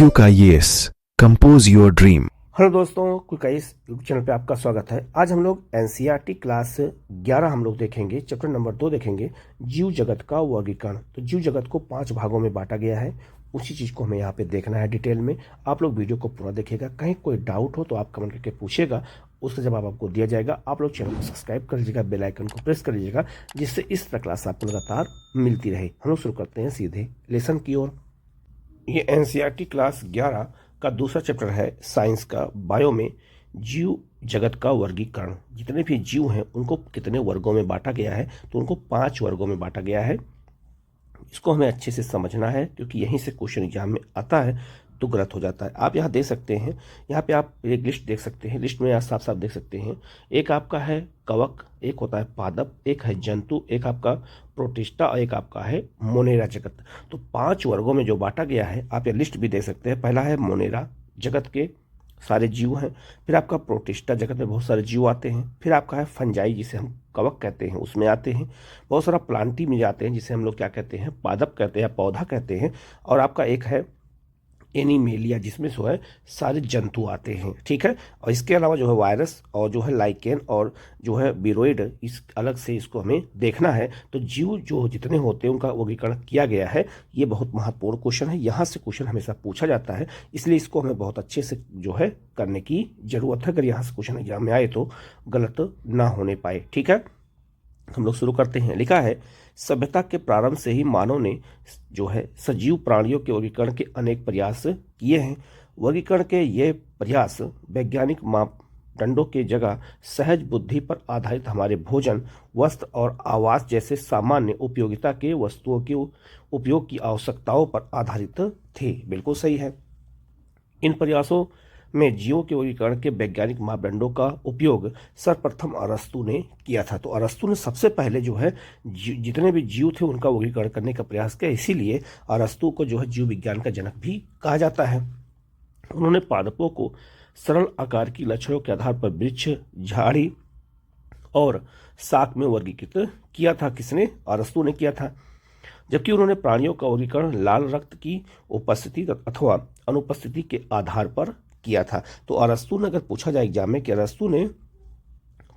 क्यूकाइस compose your dream. Hello दोस्तों, क्यूकाइस YouTube channel पे आपका स्वागत है। आज हम लोग एनसीईआरटी क्लास 11 हम लोग देखेंगे, चैप्टर नंबर 2 देखेंगे, जीव जगत का वर्गीकरण। तो जीव जगत को 5 भागों में बांटा गया है, उसी चीज़ को हमें यहाँ पे देखना है डिटेल में। आप लोग वीडियो को पूरा देखिएगा, कहीं कोई डाउट हो तो आप कमेंट करके पूछिएगा, उसका जवाब आपको दिया जाएगा। आप लोग चैनल को सब्सक्राइब कर लीजिएगा, बेल आइकन को प्रेस कर लीजिएगा, जिससे इस तरह क्लास आपको लगातार मिलती रहे। हम लोग शुरू करते हैं सीधे लेसन की ओर। ये एनसीईआरटी क्लास 11 का दूसरा चैप्टर है साइंस का, बायो में जीव जगत का वर्गीकरण। जितने भी जीव हैं उनको कितने वर्गों में बांटा गया है, तो उनको 5 वर्गों में बांटा गया है। इसको हमें अच्छे से समझना है, क्योंकि यहीं से क्वेश्चन एग्जाम में आता है तो गलत हो जाता है। आप यहाँ देख सकते हैं, यहाँ पे आप एक लिस्ट देख सकते हैं। लिस्ट में आप साफ साफ देख सकते हैं, एक आपका है कवक, एक होता है पादप, एक है जंतु, एक आपका प्रोटिस्टा और एक आपका है मोनेरा जगत। तो 5 वर्गों में जो बांटा गया है, आप ये लिस्ट भी देख सकते हैं। पहला है मोनेरा जगत के सारे जीव हैं, फिर आपका प्रोटिस्टा जगत में बहुत सारे जीव आते हैं, फिर आपका है फंजाई जिसे हम कवक कहते हैं, उसमें आते हैं। बहुत सारा प्लांटी में जाते हैं, जिसे हम लोग क्या कहते हैं, पादप कहते हैं या पौधा कहते हैं। और आपका एक है एनिमेलिया, जिसमें जो है सारे जंतु आते हैं, ठीक है। और इसके अलावा जो है वायरस और जो है लाइकेन और जो है बिरोइड, इस अलग से इसको हमें देखना है। तो जीव जो जितने होते हैं उनका वर्गीकरण किया गया है। ये बहुत महत्वपूर्ण क्वेश्चन है, यहाँ से क्वेश्चन हमेशा पूछा जाता है, इसलिए इसको हमें बहुत अच्छे से जो है करने की जरूरत है, अगर यहाँ से क्वेश्चन एग्जाम में आए तो गलत ना होने पाए, ठीक है। हम लोग शुरू करते हैं। लिखा है, सभ्यता के प्रारंभ से ही मानव ने जो है सजीव प्राणियों के वर्गीकरण के अनेक प्रयास किए हैं। वर्गीकरण के ये प्रयास वैज्ञानिक मापदंडों के जगह सहज बुद्धि पर आधारित हमारे भोजन, वस्त्र और आवास जैसे सामान्य उपयोगिता के वस्तुओं के उपयोग की आवश्यकताओं पर आधारित थे। बिल्कुल सही है। इन प्रयासों में जीवों के वर्गीकरण के वैज्ञानिक मापदंडों का उपयोग सर्वप्रथम अरस्तु ने किया था। तो अरस्तु ने सबसे पहले जो है जितने भी जीव थे उनका वर्गीकरण करने का प्रयास किया, इसीलिए अरस्तु को जो है जीव विज्ञान का जनक भी कहा जाता है। उन्होंने पादपों को सरल आकार की लक्षणों के आधार पर वृक्ष, झाड़ी और शाक में वर्गीकृत किया था। किसने? अरस्तु ने किया था। जबकि उन्होंने प्राणियों का वर्गीकरण लाल रक्त की उपस्थिति अथवा अनुपस्थिति के आधार पर किया था। तो अरस्तु ने, अगर पूछा जाए एग्जाम में कि अरस्तु ने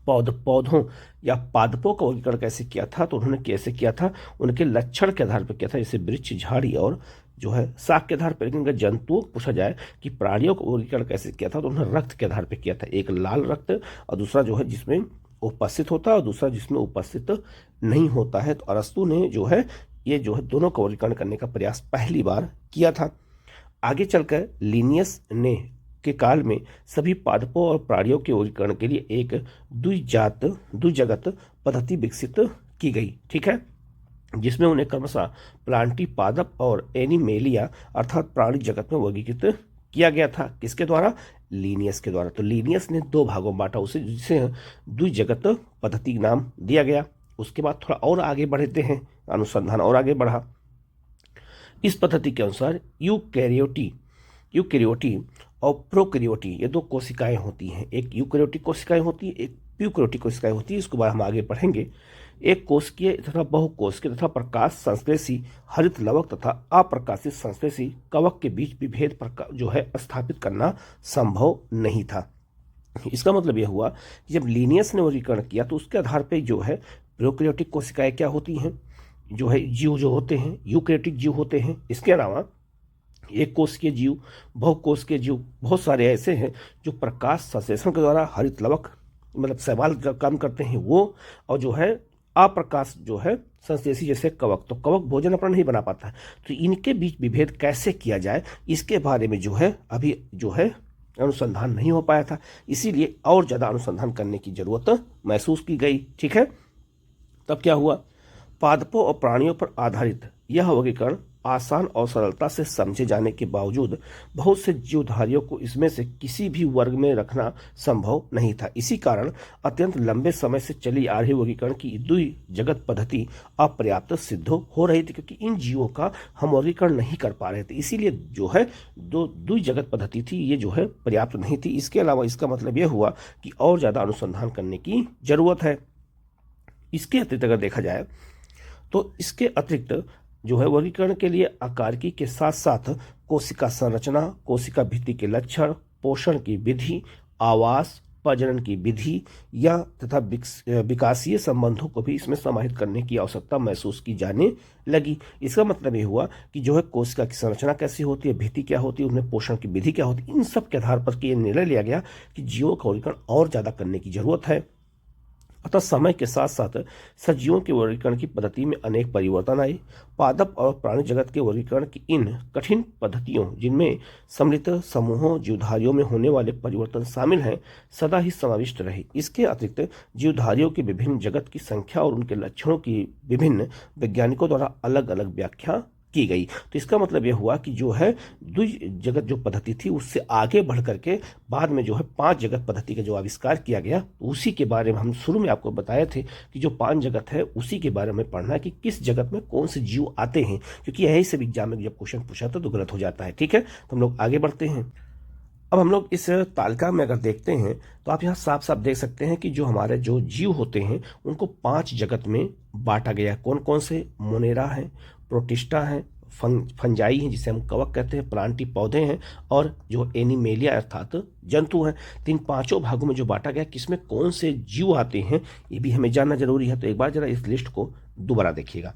पौधों या पादपों का वर्गीकरण कैसे किया था, तो उन्होंने कैसे किया था, उनके लक्षण के आधार पर किया था, जैसे वृक्ष, झाड़ी और जो है शाक के आधार पर। लेकिन अगर जंतुओं को पूछा जाए कि प्राणियों का वर्गीकरण कैसे किया था, तो उन्होंने रक्त के आधार पर किया था। एक लाल रक्त और दूसरा जो है जिसमें उपस्थित होता है और दूसरा जिसमें उपस्थित नहीं होता है। तो अरस्तु ने जो है ये जो है दोनों का वर्गीकरण करने का प्रयास पहली बार किया था। आगे चलकर लिनियस ने के काल में सभी पादपों और प्राणियों के वर्गीकरण के लिए एक द्विजगत पद्धति विकसित की गई, ठीक है, जिसमें उन्हें क्रमशः प्लांटी पादप और एनिमेलिया अर्थात प्राणी जगत में वर्गीकृत किया गया था। किसके द्वारा? लीनियस के द्वारा। तो लीनियस ने 2 भागों में बांटा उसे, जिसे द्विजगत पद्धति नाम दिया गया। उसके बाद थोड़ा और आगे बढ़ते हैं, अनुसंधान और आगे बढ़ा। इस पद्धति के अनुसार यूकैरियोटी और प्रोकैरियोटी, ये 2 कोशिकाएं होती हैं। एक यूकैरियोटिक कोशिकाएं होती है, एक प्यूकैरियोटिक कोशिकाएं होती है। इसको बाद हम आगे पढ़ेंगे। एक कोशिकीय तथा बहुकोशिकीय तथा प्रकाश संश्लेषी हरित लवक तथा अप्रकाशित संश्लेषी कवक के बीच विभेद जो है स्थापित करना संभव नहीं था। इसका मतलब यह हुआ कि जब लीनियस ने वर्गीकरण किया तो उसके आधार पर जो है प्रोकैरियोटिक कोशिकाएं क्या होती हैं, जो है जीव जो होते हैं, यूकैरियोटिक जीव होते हैं। इसके अलावा एक कोश के जीव, बहुकोश के जीव, बहुत सारे ऐसे हैं जो प्रकाश संश्लेषण के द्वारा हरित लवक मतलब शैवाल का काम करते हैं वो, और जो है अप्रकाश जो है संश्लेषी जैसे कवक। तो कवक भोजन अपना नहीं बना पाता है, तो इनके बीच विभेद कैसे किया जाए, इसके बारे में जो है अभी जो है अनुसंधान नहीं हो पाया था। इसीलिए और ज़्यादा अनुसंधान करने की जरूरत महसूस की गई, ठीक है। तब क्या हुआ, पादपों और प्राणियों पर आधारित यह वर्गीकरण आसान और सरलता से समझे जाने के बावजूद बहुत से जीवधारियों को इसमें से किसी भी वर्ग में रखना संभव नहीं था। इसी कारण अत्यंत लंबे समय से चली आ रही वर्गीकरण की द्विजगत पद्धति अपर्याप्त सिद्ध हो रही थी, क्योंकि इन जीवों का हम वर्गीकरण नहीं कर पा रहे थे। इसीलिए जो है द्विजगत पद्धति थी ये जो है पर्याप्त नहीं थी। इसके अलावा इसका मतलब यह हुआ कि और ज़्यादा अनुसंधान करने की जरूरत है। इसके अतिरिक्त अगर देखा जाए तो इसके अतिरिक्त जो है वर्गीकरण के लिए आकारिकी के साथ साथ कोशिका संरचना, कोशिका भित्ति के लक्षण, पोषण की विधि, आवास, प्रजनन की विधि या तथा विकासीय संबंधों को भी इसमें समाहित करने की आवश्यकता महसूस की जाने लगी। इसका मतलब ये हुआ कि जो है कोशिका की संरचना कैसी होती है, भित्ति क्या होती है, उनमें पोषण की विधि क्या होती है, इन सब के आधार पर यह निर्णय लिया गया कि जीवों का वर्गीकरण और ज्यादा करने की जरूरत है। अतः समय के साथ साथ सजीवों के वर्गीकरण की पद्धति में अनेक परिवर्तन आए। पादप और प्राणी जगत के वर्गीकरण की इन कठिन पद्धतियों, जिनमें सम्मिलित समूहों जीवधारियों में होने वाले परिवर्तन शामिल हैं, सदा ही समाविष्ट रहे। इसके अतिरिक्त जीवधारियों के विभिन्न जगत की संख्या और उनके लक्षणों की विभिन्न वैज्ञानिकों द्वारा अलग अलग व्याख्या की गई। तो इसका मतलब यह हुआ कि जो है द्विज जगत जो पद्धति थी उससे आगे बढ़ करके बाद में जो है 5 जगत पद्धति का जो आविष्कार किया गया, उसी के बारे में हम शुरू में आपको बताए थे कि जो 5 जगत है उसी के बारे में पढ़ना है कि किस जगत में कौन से जीव आते हैं, क्योंकि यही से एग्जाम में जब क्वेश्चन पूछा था तो गलत हो जाता है। ठीक है, तो हम लोग आगे बढ़ते हैं। अब हम लोग इस तालिका में अगर देखते हैं तो आप यहाँ साफ साफ देख सकते हैं कि जो हमारे जो जीव होते हैं उनको 5 जगत में बांटा गया। कौन कौन से? मोनेरा है, प्रोटिस्टा है, फंजाई हैं जिसे हम कवक कहते हैं, प्लांटी पौधे हैं, और जो एनिमेलिया अर्थात जंतु हैं। तो इन 5 भागों में जो बांटा गया, किसमें कौन से जीव आते हैं ये भी हमें जानना जरूरी है। तो एक बार जरा इस लिस्ट को दोबारा देखिएगा।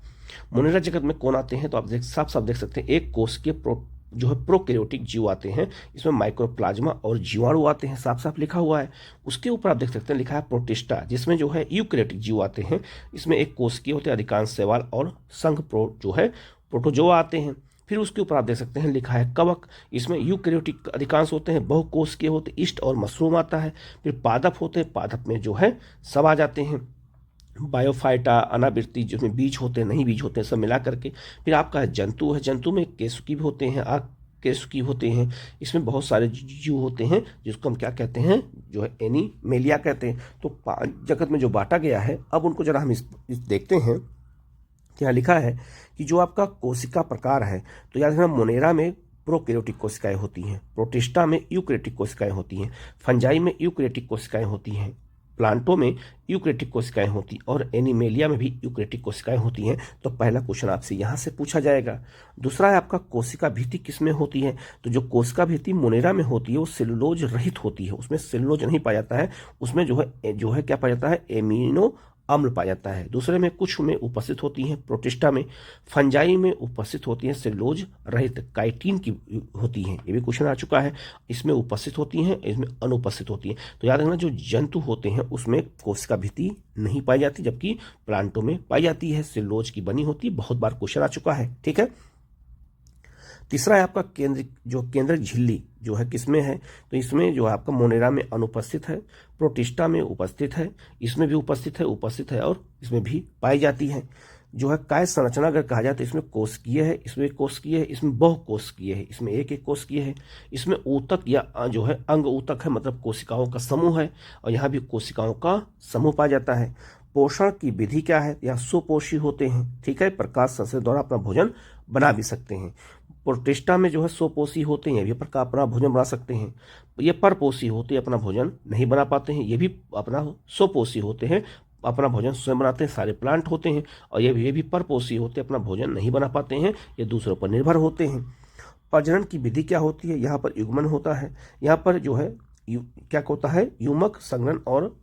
मोनेरा जगत में कौन आते हैं तो आप साफ साफ देख सकते हैं, एक कोशिकीय जो है प्रोकैरियोटिक जीव आते हैं। इसमें माइक्रोप्लाज्मा और जीवाणु आते हैं, साफ साफ लिखा हुआ है। उसके ऊपर आप देख सकते हैं लिखा है प्रोटिस्टा, जिसमें जो है यूकैरियोटिक जीव आते हैं। इसमें एक कोशिकीय होते हैं, अधिकांश शैवाल और संघ जो है प्रोटोजोआ आते हैं। फिर उसके ऊपर आप देख सकते हैं लिखा है कवक, इसमें यूकैरियोटिक अधिकांश होते हैं, बहुकोशिकीय होते, ईस्ट और मशरूम आता है। फिर पादप होते हैं, पादप में जो है सब आ जाते हैं, बायोफाइटा, अनावृत्ति जिसमें बीज होते हैं, नहीं बीज होते हैं, सब मिला करके। फिर आपका जंतु है, जंतु में केसुकी भी होते हैं, केसुकी होते हैं। इसमें बहुत सारे जीव होते हैं जिसको हम क्या कहते हैं, जो है एनिमेलिया कहते हैं। तो 5 जगत में जो बांटा गया है, अब उनको जरा हम इस देखते हैं। यहाँ लिखा है कि जो आपका कोशिका प्रकार है, तो याद रखना मोनेरा में प्रोकैरियोटिक कोशिकाएं होती हैं, प्रोटिस्टा में यूकैरियोटिक कोशिकाएं होती हैं, फंजाई में यूकैरियोटिक कोशिकाएं होती हैं, प्लांटों में यूकैरियोटिक कोशिकाएं होती और एनिमेलिया में भी यूकैरियोटिक कोशिकाएं होती हैं। तो पहला क्वेश्चन आपसे यहाँ से पूछा जाएगा। दूसरा है आपका कोशिका भित्ति किस में होती है? तो जो कोशिका भित्ति मोनेरा में होती है वो सेलुलोज रहित होती है, उसमें सेलुलोज नहीं पाया जाता है, उसमें जो है क्या पाया जाता है, एमिनो अम्ल पाया जाता है। दूसरे में कुछ में उपस्थित होती हैं, प्रोटिस्टा में, फंजाई में उपस्थित होती हैं, सेलुलोज रहित काइटिन की होती हैं, ये भी क्वेश्चन आ चुका है। इसमें उपस्थित होती हैं, इसमें अनुपस्थित होती हैं। तो याद रखना जो जंतु होते हैं उसमें कोशिका भित्ति नहीं पाई जाती, जबकि प्लांटों में पाई जाती है, सेलुलोज की बनी होती है। बहुत बार क्वेश्चन आ चुका है। ठीक है, तीसरा है आपका केंद्रक झिल्ली जो है किसमें है? तो इसमें जो आपका मोनेरा में अनुपस्थित है, प्रोटिस्टा में उपस्थित है, इसमें भी उपस्थित है और इसमें भी पाई जाती है। जो है काय संरचना अगर कहा जाए तो इसमें कोशिकीय है, इसमें कोशिकीय है, इसमें बहुकोशिकीय है, इसमें एक कोशिकीय है, इसमें ऊतक या जो है अंग ऊतक है, मतलब कोशिकाओं का समूह है, और यहाँ भी कोशिकाओं का समूह पाया जाता है। पोषण की विधि क्या है? या सुपोषी होते हैं, ठीक है, प्रकाश संश्लेषण द्वारा अपना भोजन बना भी सकते हैं। प्रोटिस्टा में जो है स्वपोषी होते हैं, ये प्रकार अपना भोजन बना सकते हैं। ये परपोषी होते हैं, अपना भोजन नहीं बना पाते हैं। ये भी अपना स्वपोषी होते हैं, अपना भोजन स्वयं बनाते हैं, सारे प्लांट होते हैं। और ये भी परपोषी होते हैं, अपना भोजन नहीं बना पाते हैं, ये दूसरों पर निर्भर होते हैं। प्रजनन की विधि क्या होती है? यहाँ पर युग्मन होता है, यहाँ पर जो है क्या होता है, युग्मक संघनन और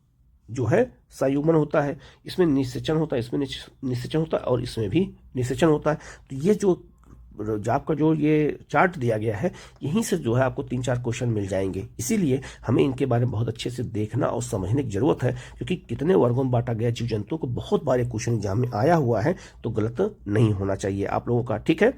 जो है संयुग्मन होता है। इसमें निषेचन होता है, इसमें निषेचन होता है और इसमें भी निषेचन होता है। तो ये जो आपका जो ये चार्ट दिया गया है, यहीं से जो है आपको 3-4 क्वेश्चन मिल जाएंगे। इसीलिए हमें इनके बारे में बहुत अच्छे से देखना और समझने की जरूरत है, क्योंकि कितने वर्गों में बांटा गया जीव जंतुओं को बहुत बार क्वेश्चन एग्जाम में आया हुआ है, तो गलत नहीं होना चाहिए आप लोगों का। ठीक है,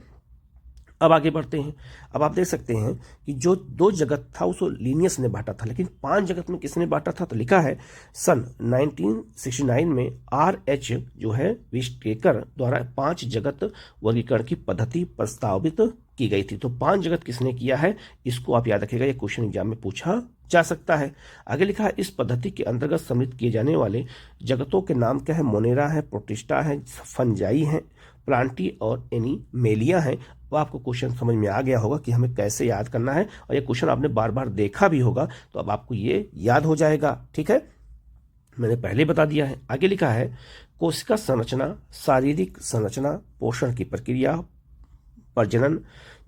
अब आगे बढ़ते हैं। अब आप देख सकते हैं कि जो 2 जगत था उसको लिनियस ने बांटा था, लेकिन 5 जगत में किसने बांटा था? तो लिखा है सन 1969 में RH जो है विस्टेकर द्वारा 5 जगत वर्गीकरण की पद्धति प्रस्तावित की गई थी। तो 5 जगत किसने किया है, इसको आप याद रखिएगा, ये क्वेश्चन एग्जाम में पूछा जा सकता है। आगे लिखा है इस पद्धति के अंतर्गत सम्मिलित किए जाने वाले जगतों के नाम क्या है? मोनेरा है, प्रोटिस्टा है, फंजाई है, प्लांटी और एनिमेलिया है। वो आपको क्वेश्चन समझ में आ गया होगा कि हमें कैसे याद करना है, और ये क्वेश्चन आपने बार बार देखा भी होगा, तो अब आपको ये याद हो जाएगा। ठीक है, मैंने पहले बता दिया है। आगे लिखा है कोशिका संरचना, शारीरिक संरचना, पोषण की प्रक्रिया, प्रजनन,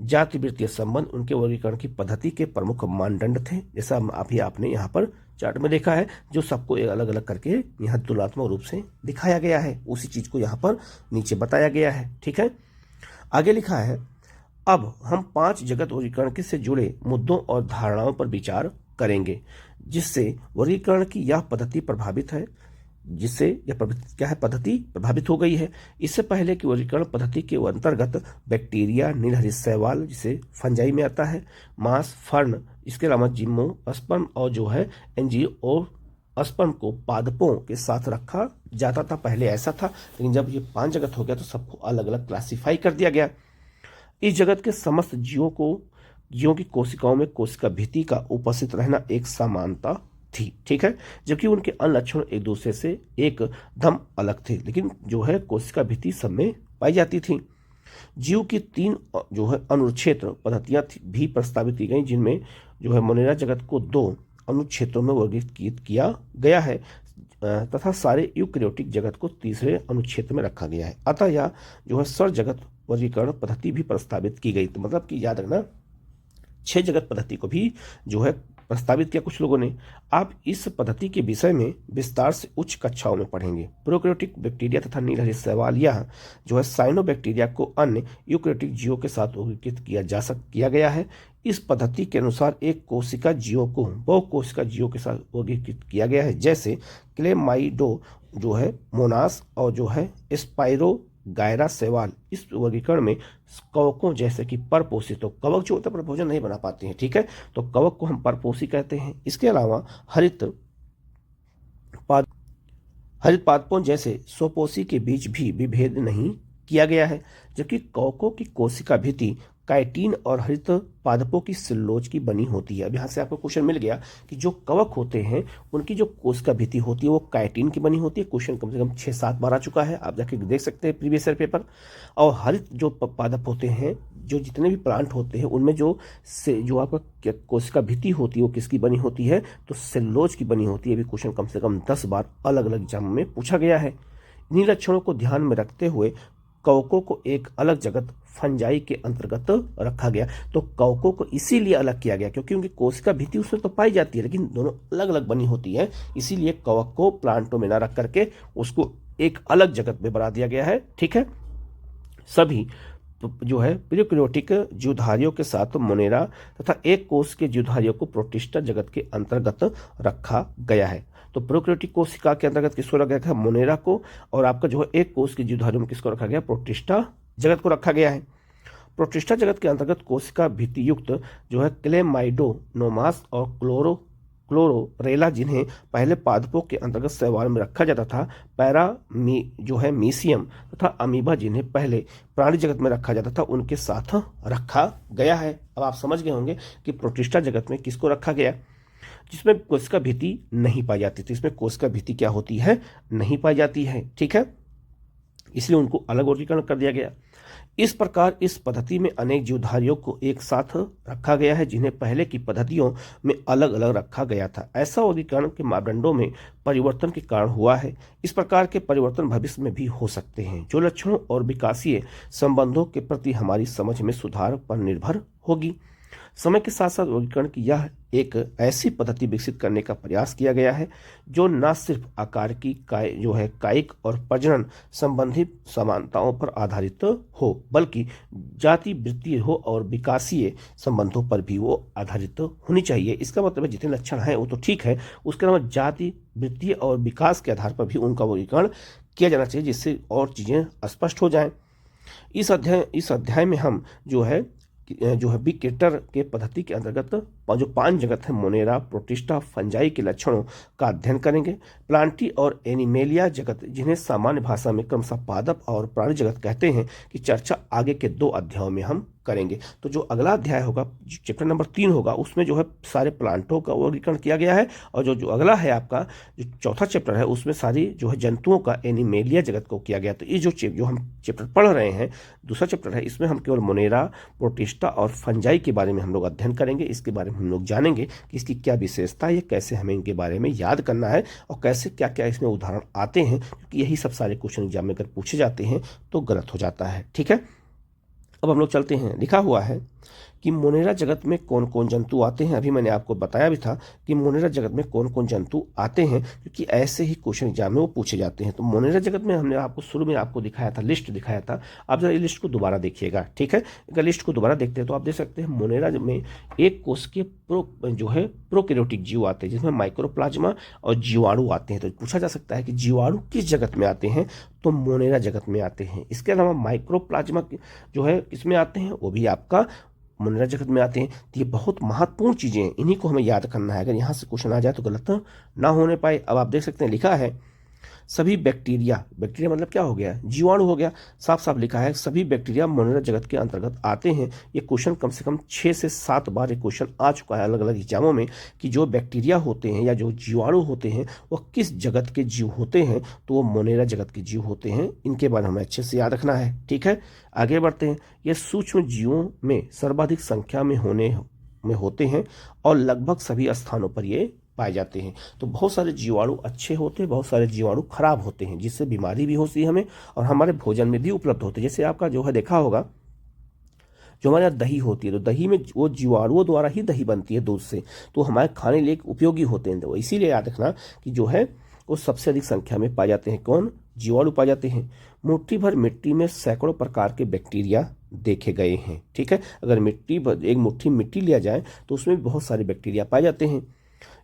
जाति वृत्तीय संबंध उनके वर्गीकरण की पद्धति के प्रमुख मानदंड थे। जैसा अभी आपने यहाँ पर चार्ट में देखा है, जो सबको अलग अलग करके यहाँ तुलनात्मक रूप से दिखाया गया है, उसी चीज को यहाँ पर नीचे बताया गया है। ठीक है, आगे लिखा है, अब हम 5 जगत वर्गीकरण से जुड़े मुद्दों और धारणाओं पर विचार करेंगे, जिससे वर्गीकरण की यह पद्धति प्रभावित है, जिससे यह क्या है, पद्धति प्रभावित हो गई है। इससे पहले की वर्गीकरण पद्धति के अंतर्गत बैक्टीरिया, नीलहरित शैवाल जिसे फंजाई में आता है, मांस, फर्न, इसके अलावा जिम्नोस्पर्म और जो है एंजियोस्पर्म को पादपों के साथ रखा जाता था। पहले ऐसा था, लेकिन जब ये 5 जगत हो गया तो सबको अलग अलग क्लासिफाई कर दिया गया। इस जगत के समस्त जीवों की कोशिकाओं में कोशिका भित्ति का उपस्थित रहना एक समानता थी। ठीक है, जबकि उनके अन्य लक्षण एक दूसरे से एकदम अलग थे, लेकिन जो है कोशिका भित्ति सब में पाई जाती थी। जीव की 3 जो है अनुक्षेत्र पद्धतियां भी प्रस्तावित की गई, जिनमें जो है मोनेरा जगत को 2 अनुक्षेत्रों में वर्गीकृत किया गया है तथा सारे यूकेरियोटिक जगत को तीसरे अनुक्षेत्र में रखा गया है। अतः यह जो है सर जगत वर्गीकरण पद्धति भी प्रस्तावित की गई। तो मतलब कि याद रखना, 6 जगत पद्धति को भी जो है प्रस्तावित किया कुछ लोगों ने। आप इस पद्धति के विषय में विस्तार से उच्च कक्षाओं में पढ़ेंगे। प्रोकैरियोटिक बैक्टीरिया तथा नीलहरित शैवाल यह जो है साइनोबैक्टीरिया को अन्य यूकेरियोटिक जीवों के साथ वर्गीकृत किया गया है। इस पद्धति के अनुसार एक कोशिका जीवों को बहुकोशिका जीवों के साथ वर्गीकृत किया गया है, जैसे क्लेमाइडो जो है मोनास और जो है स्पाइरो गायरा शैवाल। इस वर्गीकरण में कवकों जैसे कि परपोषी, तो कवक जो होता है पर भोजन नहीं बना पाते हैं, ठीक है, तो कवक को हम परपोषी कहते हैं। इसके अलावा हरित पादपों जैसे स्वपोषी के बीच भी विभेद नहीं किया गया है, जबकि कवकों की कोशिका भित्ति काइटिन और हरित पादपों की सेलुलोज की बनी होती है। अब यहाँ से आपको क्वेश्चन मिल गया कि जो कवक होते हैं उनकी जो कोशिका भित्ति होती है वो काइटिन की बनी होती है। क्वेश्चन कम से कम 6-7 बार आ चुका है, आप जाके देख सकते हैं प्रीवियस ईयर पेपर। और हरित जो पादप होते हैं, जो जितने भी प्लांट होते हैं उनमें जो आपका कोशिका भित्ति होती है वो किसकी बनी होती है, तो सेलुलोज की बनी होती है। भी क्वेश्चन कम से कम 10 बार अलग अलग एग्जाम में पूछा गया है। इन्हीं लक्षणों को ध्यान में रखते हुए कवकों को एक अलग जगत फंजाई के अंतर्गत रखा गया। तो कवकों को इसीलिए अलग किया गया क्योंकि उनकी कोशिका भित्ति उसमें तो पाई जाती है, लेकिन दोनों अलग अलग बनी होती है। इसीलिए कवक को प्लांटों में न रख करके उसको एक अलग जगत में बना दिया गया है। ठीक है, सभी जो है प्रोकैरियोटिक जीवधारियों के साथ मोनेरा तथा एक कोष के जीवधारियों को प्रोटिस्टा जगत के अंतर्गत रखा गया है। तो प्रोकैरियोटिक कोशिका के अंतर्गत किसको रखा गया है, मोनेरा को, और आपका जो है एक कोष की जीवधारियों में किसको रखा गया, प्रोटिस्टा जगत को रखा गया है। प्रोटिस्टा जगत के अंतर्गत कोशिका भित्ति युक्त जो है क्लेमाइडोनोमास और क्लोरोरेला, जिन्हें पहले पादपों के अंतर्गत शैवाल में रखा जाता था, जो है मीसियम तथा अमीबा, जिन्हें पहले प्राणी जगत में रखा जाता था, उनके साथ रखा गया है। अब आप समझ गए होंगे कि प्रोटिस्टा जगत में किसको रखा गया, जिसमें कोशिका भित्ति नहीं पाई जाती थी। इसमें कोशिका भित्ति क्या होती है, नहीं पाई जाती है। ठीक है, इसलिए उनको अलग वर्गीकरण कर दिया गया। इस प्रकार इस पद्धति में अनेक जीवधारियों को एक साथ रखा गया है, जिन्हें पहले की पद्धतियों में अलग अलग रखा गया था। ऐसा वर्गीकरण के मापदंडों में परिवर्तन के कारण हुआ है। इस प्रकार के परिवर्तन भविष्य में भी हो सकते हैं, जो लक्षणों और विकासीय संबंधों के प्रति हमारी समझ में सुधार पर निर्भर होगी। समय के साथ साथ वर्गीकरण की यह एक ऐसी पद्धति विकसित करने का प्रयास किया गया है जो न सिर्फ आकार की कायिक और प्रजनन संबंधी समानताओं पर आधारित हो, बल्कि जाति वृत्तीय हो और विकासीय संबंधों पर भी वो आधारित होनी चाहिए। इसका मतलब है जितने लक्षण हैं वो तो ठीक है, उसके अलावा जाति वृत्तीय और विकास के आधार पर भी उनका वर्गीकरण किया जाना चाहिए, जिससे और चीजें स्पष्ट हो जाएं। इस अध्याय में हम जो है बिकेटर के पद्धति के अंतर्गत जो 5 जगत है, मोनेरा, प्रोटिस्टा, फंजाई के लक्षणों का अध्ययन करेंगे। प्लांटी और एनिमेलिया जगत, जिन्हें सामान्य भाषा में क्रमशः पादप और प्राणी जगत कहते हैं, की चर्चा आगे के 2 अध्यायों में हम करेंगे। तो जो अगला अध्याय होगा, चैप्टर नंबर 3 होगा, उसमें जो है सारे प्लांटों का वर्गीकरण किया गया है। और जो अगला है आपका जो चौथा चैप्टर है, उसमें सारी जो है जंतुओं का एनिमेलिया जगत को किया गया। तो ये जो हम चैप्टर पढ़ रहे हैं, दूसरा चैप्टर है, इसमें हम केवल मोनेरा, प्रोटिस्टा और फंजाई के बारे में हम लोग अध्ययन करेंगे। इसके बारे में हम लोग जानेंगे कि इसकी क्या विशेषता है, कैसे हमें इनके बारे में याद करना है और कैसे क्या क्या इसमें उदाहरण आते हैं, क्योंकि यही सब सारे क्वेश्चन एग्जाम में अगर पूछे जाते हैं तो गलत हो जाता है। ठीक है, अब हम लोग चलते हैं। लिखा हुआ है कि मोनेरा जगत में कौन कौन जंतु आते हैं। अभी मैंने आपको बताया भी था कि मोनेरा जगत में कौन कौन जंतु आते हैं, क्योंकि ऐसे ही क्वेश्चन एग्जाम में वो पूछे जाते हैं। तो मोनेरा जगत में हमने आपको शुरू में आपको दिखाया था, लिस्ट दिखाया था। आप जरा ये लिस्ट को दोबारा देखिएगा। ठीक है, अगर लिस्ट को दोबारा देखते हैं तो आप देख सकते हैं मोनेरा में एक कोष के प्रोकैरियोटिक जीव आते हैं, जिसमें माइक्रोप्लाज्मा और जीवाणु आते हैं। तो पूछा जा सकता है कि जीवाणु किस जगत में आते हैं, तो मोनेरा जगत में आते हैं। इसके अलावा माइक्रोप्लाज्मा जो है किसमें आते हैं, वो भी आपका मोनेरा जगत में आते हैं। तो ये बहुत महत्वपूर्ण चीज़ें हैं, इन्हीं को हमें याद करना है। अगर यहाँ से क्वेश्चन आ जाए तो गलत ना होने पाए। अब आप देख सकते हैं लिखा है सभी बैक्टीरिया मतलब क्या हो गया, जीवाणु हो गया। साफ साफ लिखा है सभी बैक्टीरिया मोनेरा जगत के अंतर्गत आते हैं। ये क्वेश्चन कम से कम 6 से 7 बार ये क्वेश्चन आ चुका है अलग अलग एग्जामों में, कि जो बैक्टीरिया होते हैं या जो जीवाणु होते हैं वो किस जगत के जीव होते हैं, तो वो मोनेरा जगत के जीव होते हैं। इनके बारे में हमें अच्छे से याद रखना है। ठीक है, आगे बढ़ते हैं। ये सूक्ष्म जीवों में सर्वाधिक संख्या में होते हैं और लगभग सभी स्थानों पर ये पाए जाते हैं। तो बहुत सारे जीवाणु अच्छे होते हैं, बहुत सारे जीवाणु खराब होते हैं, जिससे बीमारी भी होती है हमें और हमारे भोजन में भी उपलब्ध होते हैं। जैसे आपका जो है देखा होगा, जो हमारे यहाँ दही होती है, तो दही में वो जीवाणुओं द्वारा ही दही बनती है दूध से, तो हमारे खाने लिए उपयोगी होते हैं। तो इसीलिए याद रखना कि जो है वो सबसे अधिक संख्या में पाए जाते हैं। कौन? जीवाणु पाए जाते हैं। मुट्ठी भर मिट्टी में सैकड़ों प्रकार के बैक्टीरिया देखे गए हैं। ठीक है, अगर एक मुट्ठी मिट्टी लिया जाए तो उसमें भी बहुत सारे बैक्टीरिया पाए जाते हैं।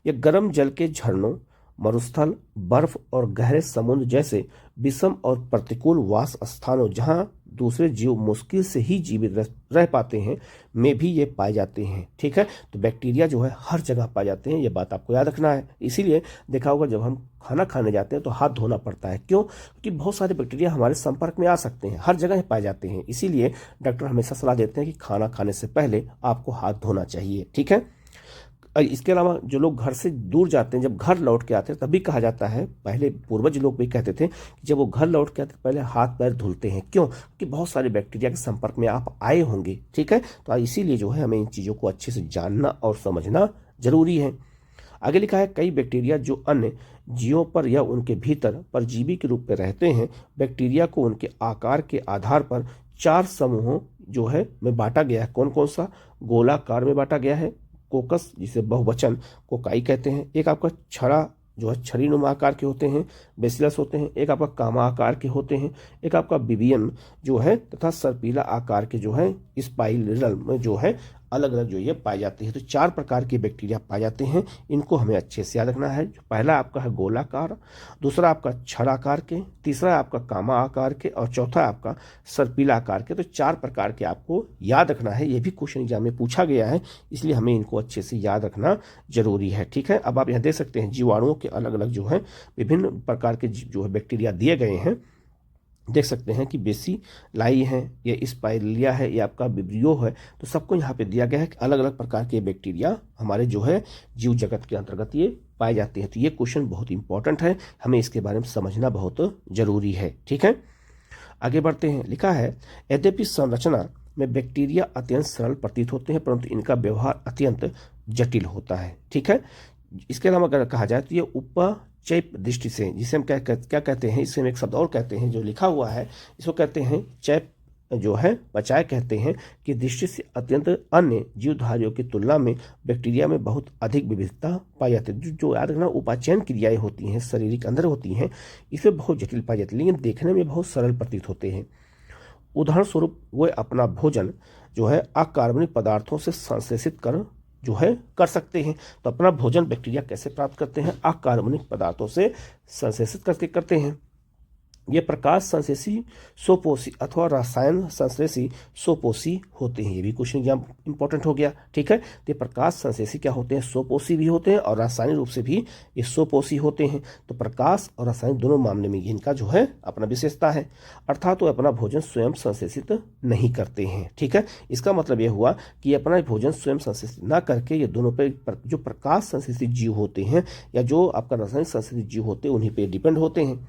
यह गर्म जल के झरनों, मरुस्थल, बर्फ और गहरे समुद्र जैसे विषम और प्रतिकूल वास स्थानों, जहां दूसरे जीव मुश्किल से ही जीवित रह पाते हैं, में भी ये पाए जाते हैं। ठीक है, तो बैक्टीरिया जो है हर जगह पाए जाते हैं, ये बात आपको याद रखना है। इसीलिए देखा होगा जब हम खाना खाने जाते हैं तो हाथ धोना पड़ता है। क्यों? क्योंकि बहुत सारे बैक्टीरिया हमारे संपर्क में आ सकते हैं, हर जगह पाए जाते हैं। इसीलिए डॉक्टर हमेशा सलाह देते हैं कि खाना खाने से पहले आपको हाथ धोना चाहिए। ठीक है, इसके अलावा जो लोग घर से दूर जाते हैं, जब घर लौट के आते हैं तभी कहा जाता है, पहले पूर्वज लोग भी कहते थे कि जब वो घर लौट के आते पहले हाथ पैर धुलते हैं। क्यों? कि बहुत सारे बैक्टीरिया के संपर्क में आप आए होंगे। ठीक है, तो इसीलिए जो है हमें इन चीज़ों को अच्छे से जानना और समझना जरूरी है। आगे लिखा है कई बैक्टीरिया जो अन्य जीवों पर या उनके भीतर परजीवी के रूप में रहते हैं। बैक्टीरिया को उनके आकार के आधार पर 4 समूहों जो है में बांटा गया है। कौन कौन सा? गोलाकार में बांटा गया है, कोकस जिसे बहुवचन कोकाई कहते हैं। एक आपका छड़ा जो है छड़ी नुमा आकार के होते हैं, बेसिलस होते हैं। एक आपका कामा आकार के होते हैं। एक आपका बिबियन जो है तथा सर्पीला आकार के जो है स्पाइरल में जो है अलग अलग जो ये पाए जाते हैं। तो 4 प्रकार के बैक्टीरिया पाए जाते हैं, इनको हमें अच्छे से याद रखना है। पहला आपका है गोलाकार, दूसरा आपका छड़ाकार के, तीसरा आपका कामा आकार के और चौथा आपका सर्पीला आकार के। तो 4 प्रकार के आपको याद रखना है। ये भी क्वेश्चन एग्जाम में पूछा गया है, इसलिए हमें इनको अच्छे से याद रखना जरूरी है। ठीक है, अब आप यहाँ देख सकते हैं जीवाणुओं के अलग अलग जो है विभिन्न प्रकार के जो है बैक्टीरिया दिए गए हैं। देख सकते हैं कि बेसी लाई है, ये स्पाइरलिया है, ये आपका विब्रियो है। तो सबको यहाँ पे दिया गया है कि अलग अलग प्रकार के बैक्टीरिया हमारे जो है जीव जगत के अंतर्गत ये पाए जाते हैं। तो ये क्वेश्चन बहुत इंपॉर्टेंट है, हमें इसके बारे में समझना बहुत जरूरी है। ठीक है, आगे बढ़ते हैं। लिखा है यद्यपि संरचना में बैक्टीरिया अत्यंत सरल प्रतीत होते हैं, परंतु इनका व्यवहार अत्यंत जटिल होता है। ठीक है, इसके अलावा अगर कहा जाए तो ये उपचैप दृष्टि से, जिसे हम क्या कहते हैं, इसे हम एक शब्द और कहते हैं जो लिखा हुआ है, इसको कहते हैं चैप जो है बचाए कहते हैं, कि दृष्टि से अत्यंत अन्य जीवधारियों की तुलना में बैक्टीरिया में बहुत अधिक विविधता पाई जाती है। जो याद रखना उपाचयन क्रियाएं होती हैं शारीरिक अंदर होती हैं, इसमें बहुत जटिल पाई जाती है, लेकिन देखने में बहुत सरल प्रतीत होते हैं। उदाहरण स्वरूप वे अपना भोजन जो है अकार्बनिक पदार्थों से संश्लेषित कर सकते हैं। तो अपना भोजन बैक्टीरिया कैसे प्राप्त करते हैं? अकार्बनिक पदार्थों से संश्लेषित करके करते हैं। ये प्रकाश संश्लेषी स्वपोषी अथवा रसायन संश्लेषी स्वपोषी होते हैं। ये भी क्वेश्चन एग्जाम इंपॉर्टेंट हो गया। ठीक है, तो ये प्रकाश संश्लेषी क्या होते हैं, स्वपोषी भी होते हैं और रासायनिक रूप से भी ये स्वपोषी होते हैं। तो प्रकाश और रासायनिक दोनों मामले में इनका जो है अपना विशेषता है, अर्थात वो अपना भोजन स्वयं संश्लेषित नहीं करते हैं। ठीक है, इसका मतलब ये हुआ कि अपना भोजन स्वयं संश्लेषित ना करके ये दोनों पे जो प्रकाश संश्लेषित जीव होते हैं या जो आपका रासायनिक संश्लेषित जीव होते हैं उन्हीं पे डिपेंड होते हैं,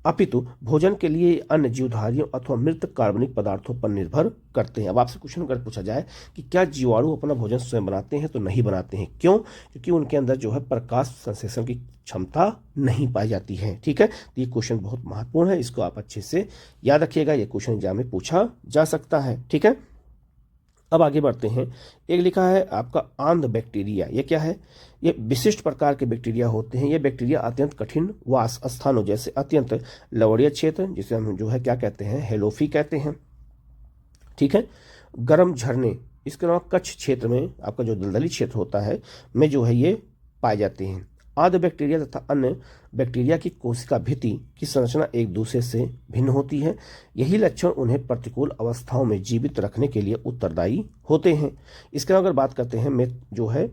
अपितु भोजन के लिए अन्य जीवधारियों अथवा मृत कार्बनिक पदार्थों पर निर्भर करते हैं। अब आपसे क्वेश्चन अगर पूछा जाए कि क्या जीवाणु अपना भोजन स्वयं बनाते हैं, तो नहीं बनाते हैं। क्यों? क्योंकि उनके अंदर जो है प्रकाश संश्लेषण की क्षमता नहीं पाई जाती है। ठीक है, तो ये क्वेश्चन बहुत महत्वपूर्ण है, इसको आप अच्छे से याद रखिएगा, ये क्वेश्चन एग्जाम में पूछा जा सकता है। ठीक है, अब आगे बढ़ते हैं। एक लिखा है आपका आंध बैक्टीरिया। ये क्या है? ये विशिष्ट प्रकार के बैक्टीरिया होते हैं। ये बैक्टीरिया अत्यंत कठिन वास स्थानों जैसे अत्यंत लवणीय क्षेत्र, जिसे हम जो है क्या कहते हैं, हेलोफी कहते हैं। ठीक है, गर्म झरने, इसके अलावा कच्छ क्षेत्र में आपका जो दलदली क्षेत्र होता है में जो है ये पाए जाते हैं। आद्य बैक्टीरिया तथा अन्य बैक्टीरिया की कोशिका भित्ति की संरचना एक दूसरे से भिन्न होती है। यही लक्षण उन्हें प्रतिकूल अवस्थाओं में जीवित रखने के लिए उत्तरदायी होते हैं। इसके अलावा अगर बात करते हैं जो है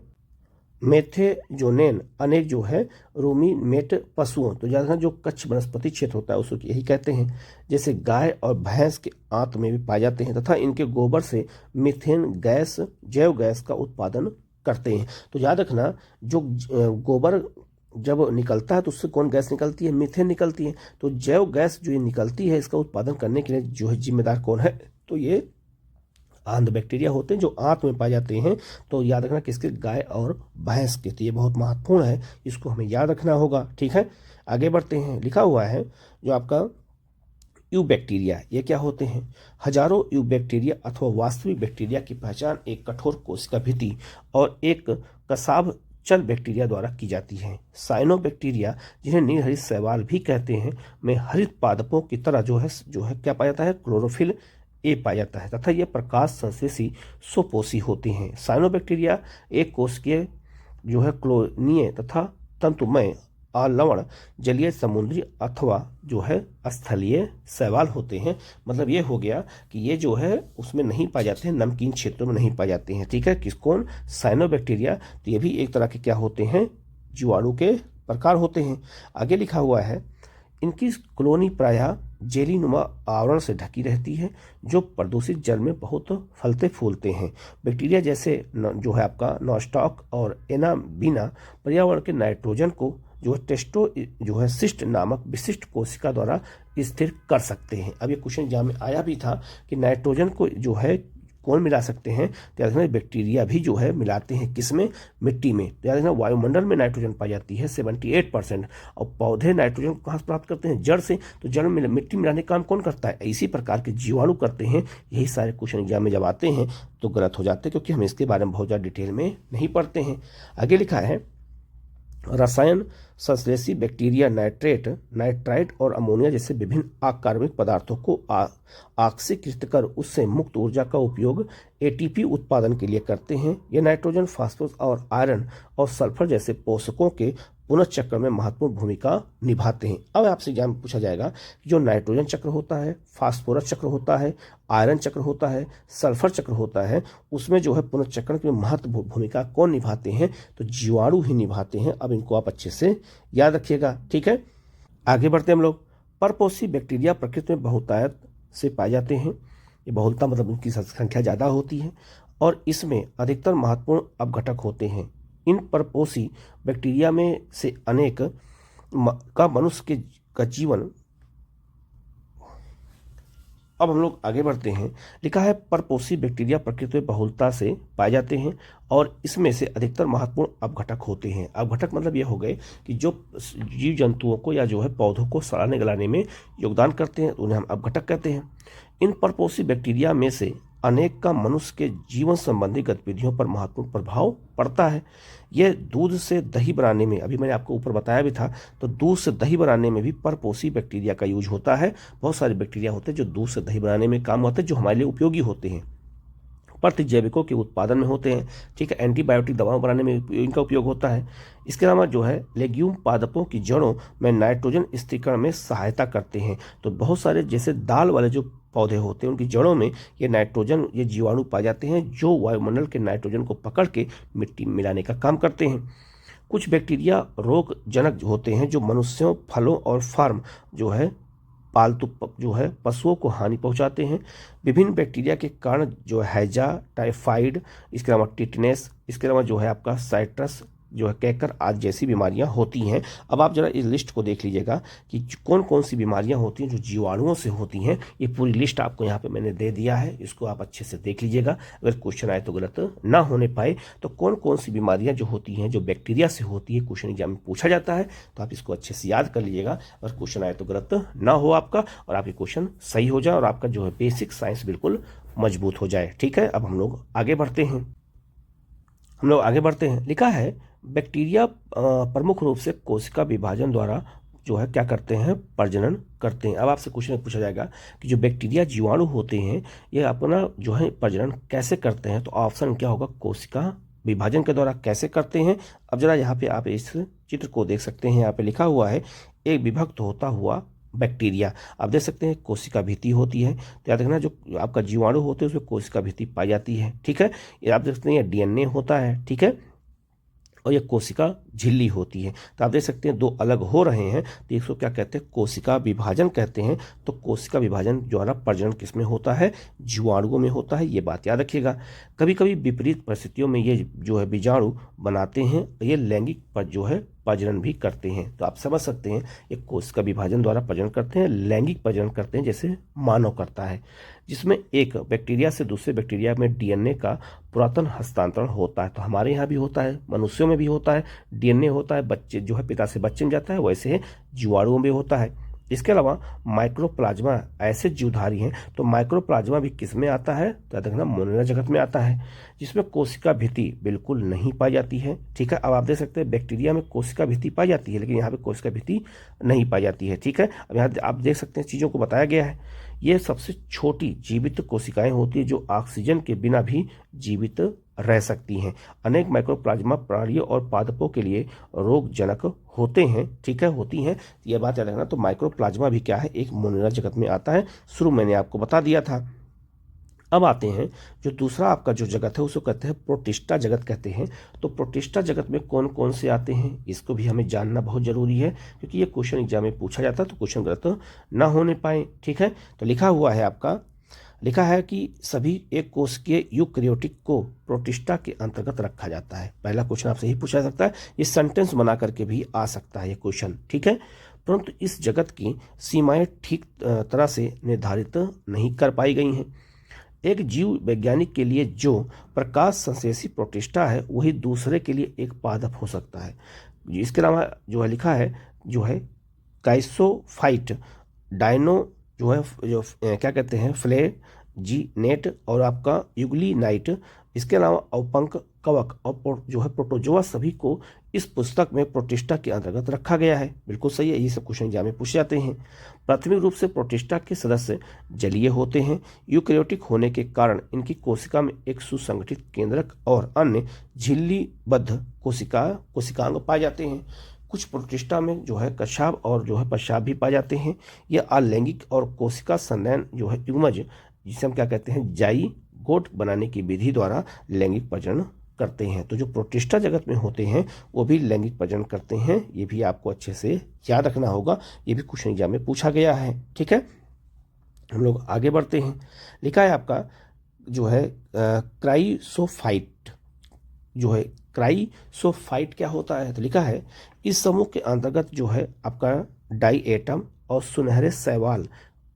मेथेजोनेन अनेक जो है रूमिनेट पशुओं, तो ज़्यादातर जो कच्छ वनस्पति क्षेत्र होता है उसको यही कहते हैं, जैसे गाय और भैंस के आंत में भी पाए जाते हैं तथा इनके गोबर से मीथेन गैस जैव गैस का उत्पादन करते हैं। तो याद रखना, जो गोबर जब निकलता है तो उससे कौन गैस निकलती है, मीथेन निकलती है। तो जैव गैस जो ये निकलती है इसका उत्पादन करने के लिए जो है जिम्मेदार कौन है, तो ये आंध बैक्टीरिया होते हैं जो आंत में पाए जाते हैं। तो याद रखना किसके, गाय और भैंस के। तो ये बहुत महत्वपूर्ण है, इसको हमें याद रखना होगा। ठीक है, आगे बढ़ते हैं। लिखा हुआ है जो आपका यूबैक्टीरिया, ये क्या होते हैं? हजारों यूबैक्टीरिया अथवा वास्तविक बैक्टीरिया की पहचान एक कठोर कोशिका भित्ति और एक कसाब चल बैक्टीरिया द्वारा की जाती है। साइनोबैक्टीरिया, जिन्हें नीलहरित शैवाल भी कहते हैं, में हरित पादपों की तरह जो है क्या पाया जाता है, क्लोरोफिल ए पाया जाता है तथा ये प्रकाश संश्लेषी स्वपोषी होते हैं। साइनोबैक्टीरिया एक कोशिकीय जो है क्लोनीय तथा तंतुमय लवण जलीय समुद्री अथवा जो है स्थलीय शैवाल होते हैं। मतलब ये हो गया कि ये जो है उसमें नहीं पाए जाते हैं, नमकीन क्षेत्रों में नहीं पाए जाते हैं। ठीक है, कौन? साइनोबैक्टीरिया। तो ये भी एक तरह के क्या होते हैं, जीवाणु के प्रकार होते हैं। आगे लिखा हुआ है इनकी कॉलोनी प्रायः जेलीनुमा आवरण से ढकी रहती है जो प्रदूषित जल में बहुत फलते फूलते हैं। बैक्टीरिया जैसे जो है आपका नॉस्टॉक और एनाबीना पर्यावरण के नाइट्रोजन को जो है टेस्टो जो है सिस्ट नामक विशिष्ट कोशिका द्वारा स्थिर कर सकते हैं। अब ये क्वेश्चन एग्जाम में आया भी था कि नाइट्रोजन को जो है कौन मिला सकते हैं, तो याद रखना बैक्टीरिया भी जो है मिलाते हैं, किसमें? मिट्टी में। तो याद रखना वायुमंडल में नाइट्रोजन पाई जाती है 78%, और पौधे नाइट्रोजन कहाँ से प्राप्त करते हैं? जड़ से। तो जड़ में मिट्टी मिलाने का काम कौन करता है? इसी प्रकार के जीवाणु करते हैं। यही सारे क्वेश्चन एग्जाम में जब आते हैं तो गलत हो जाते हैं, क्योंकि हम इसके बारे में बहुत ज़्यादा डिटेल में नहीं पढ़ते हैं। आगे लिखा है रसायन संश्लेषी बैक्टीरिया नाइट्रेट, नाइट्राइट और अमोनिया जैसे विभिन्न अकार्बनिक पदार्थों को ऑक्सीकृत कर उससे मुक्त ऊर्जा का उपयोग एटीपी उत्पादन के लिए करते हैं। ये नाइट्रोजन, फास्फोरस और आयरन और सल्फर जैसे पोषकों के पुनर्चक्र में महत्वपूर्ण भूमिका निभाते हैं। अब आपसे एग्जाम में पूछा जाएगा कि जो नाइट्रोजन चक्र होता है, फास्फोरस चक्र होता है, आयरन चक्र होता है, सल्फर चक्र होता है, उसमें जो है पुनर्चक्रण की महत्वपूर्ण भूमिका कौन निभाते हैं? तो जीवाणु ही निभाते हैं। अब इनको आप अच्छे से याद रखिएगा। ठीक है, आगे बढ़ते हैं हम लोग। परपोषी बैक्टीरिया प्रकृति में बहुतायत से पाए जाते हैं। ये बहुलता मतलब उनकी संख्या ज़्यादा होती है और इसमें अधिकतर महत्वपूर्ण अपघटक होते हैं। इन परपोषी बैक्टीरिया में से अनेक का मनुष्य का जीवन। अब हम लोग आगे बढ़ते हैं। लिखा है परपोषी बैक्टीरिया प्रकृति में बहुलता से पाए जाते हैं और इसमें से अधिकतर महत्वपूर्ण अपघटक होते हैं। अपघटक मतलब ये हो गए कि जो जीव जंतुओं को या जो है पौधों को सड़ाने गलाने में योगदान करते हैं, उन्हें हम अपघटक कहते हैं। इन परपोषी बैक्टीरिया में से अनेक का मनुष्य के जीवन संबंधी गतिविधियों पर महत्वपूर्ण प्रभाव पड़ता है। यह दूध से दही बनाने में, अभी मैंने आपको ऊपर बताया भी था, तो दूध से दही बनाने में भी परपोषी बैक्टीरिया का यूज होता है। बहुत सारे बैक्टीरिया होते हैं जो दूध से दही बनाने में काम आते हैं, जो हमारे लिए उपयोगी होते हैं। प्रतिजैविकों के उत्पादन में होते हैं, ठीक है। एंटीबायोटिक दवाओं बनाने में इनका उपयोग होता है। इसके अलावा जो है लेग्यूम पादपों की जड़ों में नाइट्रोजन स्थिरीकरण में सहायता करते हैं। तो बहुत सारे जैसे दाल वाले जो पौधे होते हैं उनकी जड़ों में ये नाइट्रोजन, ये जीवाणु पाए जाते हैं जो वायुमंडल के नाइट्रोजन को पकड़ के मिट्टी में मिलाने का काम करते हैं। कुछ बैक्टीरिया रोगजनक होते हैं जो मनुष्यों, फलों और फार्म जो है पालतू जो है पशुओं को हानि पहुंचाते हैं। विभिन्न बैक्टीरिया के कारण जो है हैजा, टाइफाइड, इसके अलावा टिटनेस, इसके अलावा जो है आपका साइट्रस जो है कैकर आदि जैसी बीमारियां होती हैं। अब आप जरा इस लिस्ट को देख लीजिएगा कि कौन कौन सी बीमारियां होती हैं जो जीवाणुओं से होती हैं। ये पूरी लिस्ट आपको यहाँ पे मैंने दे दिया है, इसको आप अच्छे से देख लीजिएगा। अगर क्वेश्चन आए तो गलत ना होने पाए, तो कौन कौन सी बीमारियां जो होती हैं जो बैक्टीरिया से होती है, क्वेश्चन एग्जाम में पूछा जाता है, तो आप इसको अच्छे से याद कर लीजिएगा। अगर क्वेश्चन आए तो गलत ना हो आपका, और आपके क्वेश्चन सही हो जाए और आपका जो है बेसिक साइंस बिल्कुल मजबूत हो जाए, ठीक है। अब हम लोग आगे बढ़ते हैं। लिखा है बैक्टीरिया प्रमुख रूप से कोशिका विभाजन द्वारा जो है क्या करते हैं, प्रजनन करते हैं। अब आपसे क्वेश्चन पूछा जाएगा कि जो बैक्टीरिया जीवाणु होते हैं ये अपना जो है प्रजनन कैसे करते हैं, तो ऑप्शन क्या होगा, कोशिका विभाजन के द्वारा कैसे करते हैं। अब जरा यहाँ पे आप इस चित्र को देख सकते हैं, यहाँ पे लिखा हुआ है एक विभक्त होता हुआ बैक्टीरिया। आप देख सकते हैं कोशिका भित्ति होती है, तो याद रखना जो आपका जीवाणु होते हैं उसमें कोशिका भित्ति पाई जाती है, ठीक है। ये आप देख सकते हैं डीएनए होता है, ठीक है, और ये कोशिका झिल्ली होती है। तो आप देख सकते हैं दो अलग हो रहे हैं, तो इसको क्या कहते हैं, कोशिका विभाजन कहते हैं। तो कोशिका विभाजन द्वारा प्रजनन किसमें होता है, जीवाणुओं में होता है, ये बात याद रखिएगा। कभी कभी विपरीत परिस्थितियों में ये जो है बीजाणु बनाते हैं, ये लैंगिक पर जो है प्रजनन भी करते हैं। तो आप समझ सकते हैं ये कोशिका विभाजन द्वारा प्रजनन करते हैं, लैंगिक प्रजनन करते हैं जैसे मानव करता है, जिसमें एक बैक्टीरिया से दूसरे बैक्टीरिया में डीएनए का पुरातन हस्तांतरण होता है। तो हमारे यहाँ भी होता है, मनुष्यों में भी होता है, डीएनए होता है, बच्चे जो है पिता से बच्चे में जाता है, वैसे जीवाणुओं में होता है। इसके अलावा माइक्रोप्लाज्मा ऐसे जीवधारी हैं, तो माइक्रोप्लाज्मा भी किस में आता है, तो देखना मोनेरा जगत में आता है, जिसमें कोशिका भित्ति बिल्कुल नहीं पाई जाती है, ठीक है। अब आप देख सकते हैं बैक्टीरिया में कोशिका भित्ति पाई जाती है, लेकिन यहाँ पे कोशिका भित्ति नहीं पाई जाती है, ठीक है। अब यहाँ आप देख सकते हैं चीज़ों को बताया गया है। ये सबसे छोटी जीवित कोशिकाएं होती है जो ऑक्सीजन के बिना भी जीवित रह सकती हैं। अनेक माइक्रोप्लाज्मा प्राणियों और पादपों के लिए रोगजनक होते हैं, ठीक है, होती हैं, यह बात याद रखना। तो माइक्रोप्लाज्मा भी क्या है, एक मोनेरा जगत में आता है, शुरू मैंने आपको बता दिया था। अब आते हैं जो दूसरा आपका जो जगत है उसको कहते हैं प्रोटिस्टा जगत कहते हैं। तो प्रोटिस्टा जगत में कौन कौन से आते हैं, इसको भी हमें जानना बहुत जरूरी है, क्योंकि ये क्वेश्चन एग्जाम में पूछा जाता है तो क्वेश्चन गलत ना होने पाए, ठीक है। तो लिखा हुआ है आपका, लिखा है कि सभी एक कोशिकीय यूकैरियोटिक को प्रोटिस्टा के अंतर्गत रखा जाता है। पहला क्वेश्चन आपसे ही पूछा जा सकता है, ये सेंटेंस बना करके भी आ सकता है ये क्वेश्चन, ठीक है। परंतु इस जगत की सीमाएं ठीक तरह से निर्धारित नहीं कर पाई गई हैं। एक जीव वैज्ञानिक के लिए जो प्रकाश संश्लेषी प्रोटिस्टा है वही दूसरे के लिए एक पादप हो सकता है। इसके अलावा जो है लिखा है जो है काइसोफाइट, डायनो जो है जो क्या कहते हैं फ्लैजीनेट और आपका यूग्लिनाइट, इसके अलावा औपंक, कवक और जो है प्रोटोजोआ सभी को इस पुस्तक में प्रोटिस्टा के अंतर्गत रखा गया है। बिल्कुल सही है, ये सब क्वेश्चन एग्जाम में पूछे जाते हैं। प्राथमिक रूप से प्रोटिस्टा के सदस्य जलीय होते हैं। यूकैरियोटिक होने के कारण इनकी कोशिका में एक सुसंगठित केंद्रक और अन्य झिल्लीबद्ध कोशिकांग पाए जाते हैं। कुछ प्रोटिस्टा में जो है कशाभ और जो है पेशाब भी पाए जाते हैं। यह अलैंगिक और कोशिका संलयन जो है युग्मज, जिसे हम क्या कहते हैं जाइगोट बनाने की विधि द्वारा लैंगिक प्रजनन करते हैं। तो जो प्रोटिस्टा जगत में होते हैं वो भी लैंगिक प्रजनन करते हैं, ये भी आपको अच्छे से याद रखना होगा, ये भी क्वेश्चन एग्जाम में पूछा गया है, ठीक है। हम लोग आगे बढ़ते हैं। लिखा है आपका जो है क्राइसोफाइट, जो है क्राइसोफाइट क्या होता है, तो लिखा है इस समूह के अंतर्गत जो है आपका डाईएटम और सुनहरे शैवाल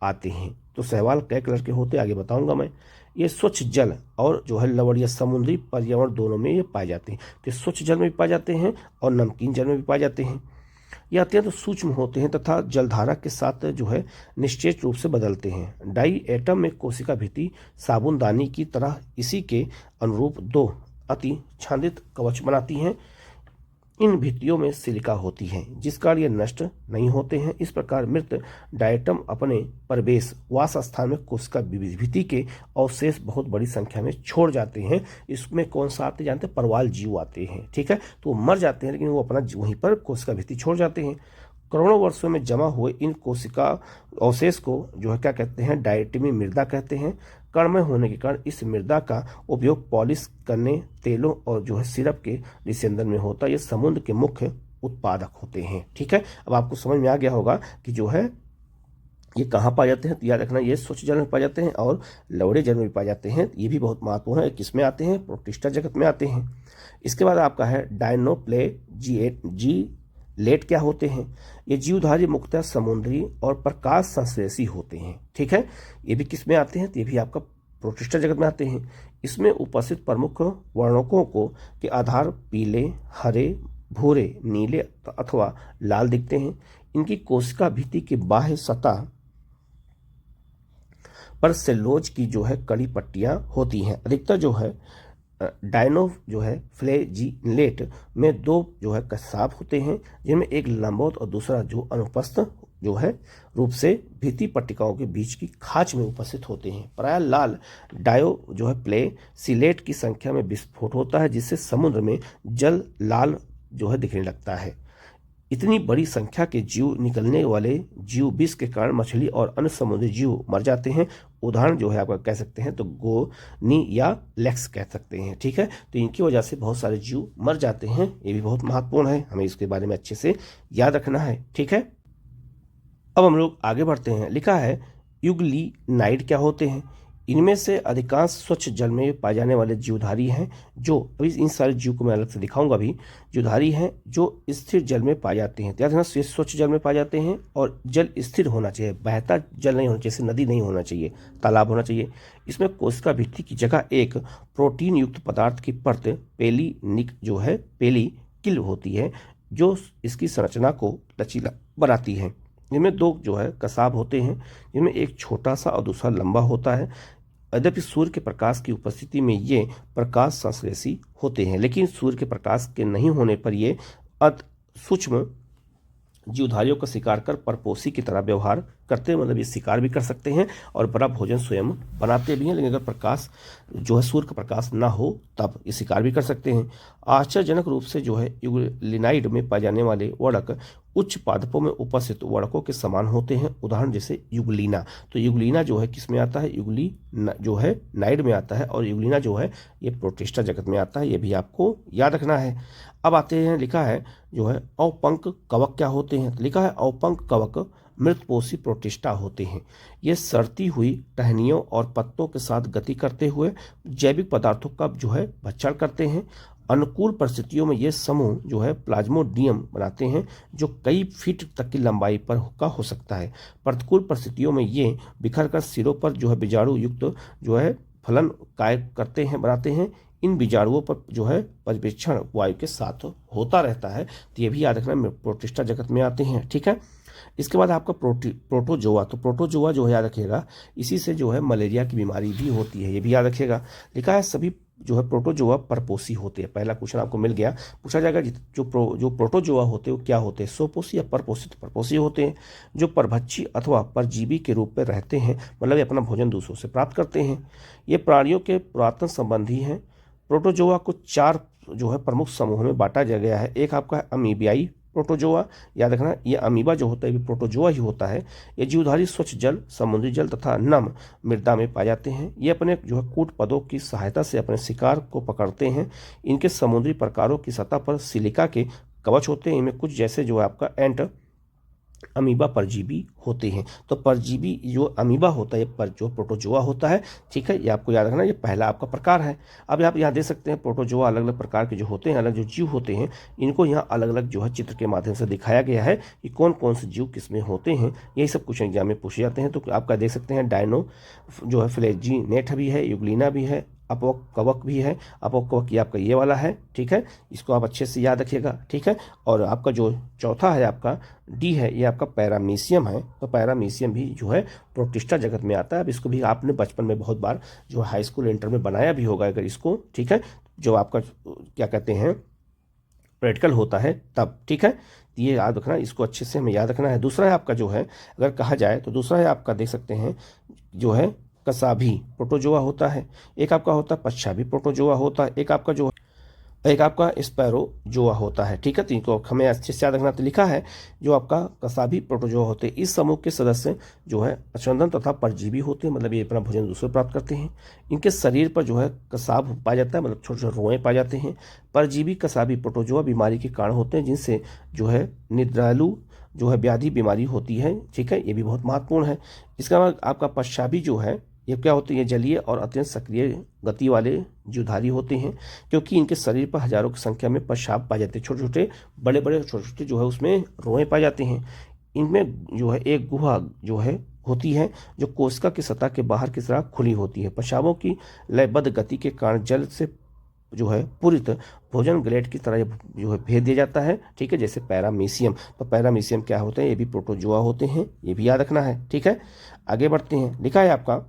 आते हैं। तो शैवाल कई कलर के होते हैं आगे बताऊंगा मैं। ये स्वच्छ जल और जो है लवणीय समुद्री पर्यावरण दोनों में ये पाए जाते हैं। तो स्वच्छ जल में भी पाए जाते हैं और नमकीन जल में भी पाए जाते हैं। ये अत्यंत सूक्ष्म होते हैं तथा जलधारा के साथ जो है निश्चित रूप से बदलते हैं। डाई एटम में कोशिका भित्ति साबुनदानी की तरह इसी के अनुरूप दो अति छांदित कवच बनाती हैं। इन भित्तियों में सिलिका होती है, जिस कारण ये नष्ट नहीं होते हैं। इस प्रकार मृत डायटम अपने प्रवेश वास स्थान में कोशिका भित्ति के अवशेष बहुत बड़ी संख्या में छोड़ जाते हैं। इसमें कौन सा आते जानते हैं? परवाल जीव आते हैं, ठीक है। तो वो मर जाते हैं, लेकिन वो अपना वहीं पर कोशिका भित्ति छोड़ जाते हैं। करोड़ों वर्षों में जमा हुए इन कोशिका अवशेष को जो है क्या कहते हैं? डायटमी मृदा कहते हैं। कर्णमय होने के कारण इस मृदा का उपयोग पॉलिश करने, तेलों और जो है सिरप के निस्यंदन में होता है। ये समुद्र के मुख्य उत्पादक होते हैं, ठीक है। अब आपको समझ में आ गया होगा कि जो है ये कहाँ पाए जाते हैं। तो याद रखना, ये स्वच्छ जल में पाए जाते हैं और लवणीय जल में भी पाए जाते हैं। ये भी बहुत महत्वपूर्ण है। किस में आते हैं? प्रोटिस्टा जगत में आते हैं। इसके बाद आपका है डायनोप्लेजिएट लेट क्या होते हैं? ये जीवधारी मुख्यतः समुद्री और प्रकाश संश्लेषी होते हैं, ठीक है। ये भी किस में आते हैं? तो ये भी आपका प्रोटिस्टा जगत में आते हैं। इसमें उपस्थित प्रमुख वर्णकों को के आधार पीले, हरे, भूरे, नीले अथवा लाल दिखते हैं। इनकी कोशिका भित्ति की बाह्य सतह पर सेलोज की जो है कड़ी पट्टियां होती हैं। अधिकतर जो है डायनो जो है फ्लैजिलेट में दो जो है कसाब होते हैं, जिनमें एक लंबवत और दूसरा जो अनुपस्थ जो है रूप से भित्ति पट्टिकाओं के बीच की खाच में उपस्थित होते हैं। प्रायः लाल डायो जो है प्ले सिलेट की संख्या में विस्फोट होता है, जिससे समुद्र में जल लाल जो है दिखने लगता है। इतनी बड़ी संख्या के जीव निकलने वाले जीव विष के कारण मछली और अन्य समुद्री जीव मर जाते हैं। उदाहरण जो है आपका कह सकते हैं तो गोनी या लेक्स कह सकते हैं, ठीक है। तो इनकी वजह से बहुत सारे जीव मर जाते हैं। ये भी बहुत महत्वपूर्ण है, हमें इसके बारे में अच्छे से याद रखना है, ठीक है। अब हम लोग आगे बढ़ते हैं। लिखा है यूग्लिनाइड क्या होते हैं? इनमें से अधिकांश स्वच्छ जल में पाए जाने वाले जीवधारी हैं, जो अभी इन सारे जीव को मैं अलग से दिखाऊंगा। अभी जीवधारी हैं जो स्थिर जल में पाए जाते हैं। याद रखना, स्वच्छ जल में पाए जाते हैं और जल स्थिर होना चाहिए, बहता जल नहीं होना चाहिए, जैसे नदी नहीं होना चाहिए, तालाब होना चाहिए। इसमें कोशिका भित्ति की जगह एक प्रोटीन युक्त पदार्थ की परत पेलिनिक जो है पेलिकिल होती है, जो इसकी संरचना को लचीला बनाती है। इनमें दो जो है कसाब होते हैं, जिनमें एक छोटा सा और दूसरा लंबा होता है। यद्यपि सूर्य के प्रकाश की उपस्थिति में ये प्रकाश संश्लेषी होते हैं, लेकिन सूर्य के प्रकाश के नहीं होने पर ये अति सूक्ष्म जीवधारियों का शिकार कर परपोषी की तरह व्यवहार करते हैं। मतलब ये शिकार भी कर सकते हैं और बड़ा भोजन स्वयं बनाते भी हैं, लेकिन अगर प्रकाश जो है सूर्य का प्रकाश ना हो तब ये शिकार भी कर सकते हैं। आश्चर्यजनक रूप से जो है यूग्लिनाइड में पाए जाने वाले वर्णक उच्च पादपों में उपस्थित वर्णकों के समान होते हैं। उदाहरण जैसे यूग्लिना, तो यूग्लिना जो है किस में आता है? यूग्ली जो है नाइड में आता है, और यूग्लिना जो है ये प्रोटिस्टा जगत में आता है। ये भी आपको याद रखना है। अब आते हैं, लिखा है जो है अवपंक कवक क्या होते हैं? तो लिखा है अवपंक कवक मृतपोषी प्रोटिस्टा होते हैं। ये सड़ती हुई टहनियों और पत्तों के साथ गति करते हुए जैविक पदार्थों का जो है भक्षण करते हैं। अनुकूल परिस्थितियों में ये समूह जो है प्लाज्मोडियम बनाते हैं, जो कई फीट तक की लंबाई पर का हो सकता है। प्रतिकूल परिस्थितियों में ये बिखर कर सिरों पर जो है बीजाणु युक्त जो है फलन काय करते हैं, बनाते हैं। इन बीजाणुओं पर जो है परिवेक्षण वायु के साथ होता रहता है। तो ये भी याद रखना, प्रोटिस्टा जगत में आते हैं, ठीक है। इसके बाद आपका प्रोटोजोआ, तो प्रोटोजोआ जो है याद रखिएगा, इसी से जो है मलेरिया की बीमारी भी होती है, ये भी याद रखिएगा। लिखा है सभी जो है प्रोटोजोआ परपोषी होते हैं। पहला क्वेश्चन आपको मिल गया, पूछा जाएगा जो प्रोटोजोआ होते हैं वो क्या होते हैं? स्वपोषी या परपोषी? तो परपोषी होते हैं, जो परभक्षी अथवा परजीवी के रूप में रहते हैं, मतलब ये अपना भोजन दूसरों से प्राप्त करते हैं। ये प्राणियों के पुरातन संबंधी हैं। प्रोटोजोआ को चार जो है प्रमुख समूहों में बांटा गया है। एक आपका है अमीबियाई प्रोटोजोआ, याद रखना ये अमीबा जो होता है ये प्रोटोजोआ ही होता है। ये जीवधारी स्वच्छ जल, समुद्री जल तथा नम मृदा में पाए जाते हैं। ये अपने जो है कूट पदों की सहायता से अपने शिकार को पकड़ते हैं। इनके समुद्री प्रकारों की सतह पर सिलिका के कवच होते हैं। इनमें कुछ जैसे जो है आपका एंट अमीबा परजीवी होते हैं। तो परजीवी जो अमीबा होता है ये जो प्रोटोजोआ होता है, ठीक है, ये आपको याद रखना, ये पहला आपका प्रकार है। अब आप यहाँ देख सकते हैं प्रोटोजोआ अलग अलग प्रकार के जो होते हैं, अलग जो जीव होते हैं, इनको यहाँ अलग अलग जो है चित्र के माध्यम से दिखाया गया है कि कौन कौन से जीव किसमें होते हैं। यही सब क्वेश्चन एग्जाम में पूछे जाते हैं। तो आपका देख सकते हैं डायनो जो है फ्लैजिनेट भी है, यूग्लिना भी है, अपवक कवक भी है। अपवक कवक ये आपका ये वाला है, ठीक है, इसको आप अच्छे से याद रखिएगा, ठीक है। और आपका जो चौथा है आपका डी है, ये आपका पैरामीशियम है। तो पैरामीशियम भी जो है प्रोटिस्टा जगत में आता है। अब इसको भी आपने बचपन में बहुत बार जो हाई स्कूल इंटर में बनाया भी होगा अगर इसको, ठीक है, जो आपका क्या कहते हैं प्रैक्टिकल होता है तब, ठीक है। ये याद रखना, इसको अच्छे से हमें याद रखना है। दूसरा है आपका जो है, अगर कहा जाए तो दूसरा है आपका, देख सकते हैं जो है कसाभी प्रोटोजोआ होता है, एक आपका होता है पश्चाभी प्रोटोजोआ होता है, एक आपका स्पैरोजोआ होता है, ठीक है। तो इनको हमें अच्छे से याद रखना। तो लिखा है जो आपका कसाभी प्रोटोजोआ होते हैं, इस समूह के सदस्य जो है अचंदन तथा परजीवी होते हैं, मतलब ये अपना भोजन दूसरे प्राप्त करते हैं। इनके शरीर पर जो है कसाब पाया जाता है, मतलब छोटे छोटे रोए पाए जाते हैं। परजीवी कसाभी प्रोटोजोआ बीमारी के कारण होते हैं, जिनसे जो है निद्रालु जो है व्याधि बीमारी होती है, ठीक है। ये भी बहुत महत्वपूर्ण है। इसका बाद आपका पश्चाभी जो है, ये क्या होते हैं, ये जलीय और अत्यंत सक्रिय गति वाले जीवधारी होते हैं, क्योंकि इनके शरीर पर हजारों की संख्या में पेशाब पाए जाते हैं, छोटे छोटे बड़े बड़े छोटे छोटे जो है उसमें रोए पाए जाते हैं। इनमें जो है एक गुहा जो है होती है, जो कोशिका की सतह के बाहर की तरह खुली होती है। पेशाबों की लयबद्ध गति के कारण जल से जो है पूरित भोजन ग्लेट की तरह जो है भेज दिया जाता है, ठीक है, जैसे पैरामीशियम। तो पैरामीशियम क्या होते हैं, ये भी प्रोटोजोआ होते हैं, ये भी याद रखना है, ठीक है। आगे बढ़ते हैं। लिखा है आपका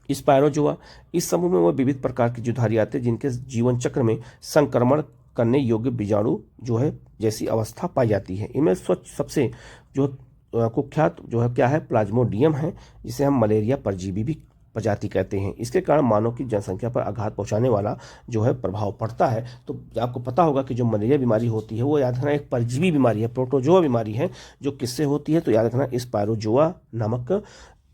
स्पायरोजोआ, इस समूह में वो विविध प्रकार के जीवधारी आते हैं, जिनके जीवन चक्र में संक्रमण करने योग्य बीजाणु जो है जैसी अवस्था पाई जाती है। इनमें स्वच्छ सबसे जो कुख्यात जो है क्या है, प्लाज्मोडियम है, जिसे हम मलेरिया परजीवी भी प्रजाति कहते हैं। इसके कारण मानव की जनसंख्या पर आघात पहुंचाने वाला जो है प्रभाव पड़ता है। तो आपको पता होगा कि जो मलेरिया बीमारी होती है वो याद रखना एक परजीवी बीमारी है, प्रोटोजोआ बीमारी है, जो किससे होती है, तो याद रखना स्पायरोजोआ नामक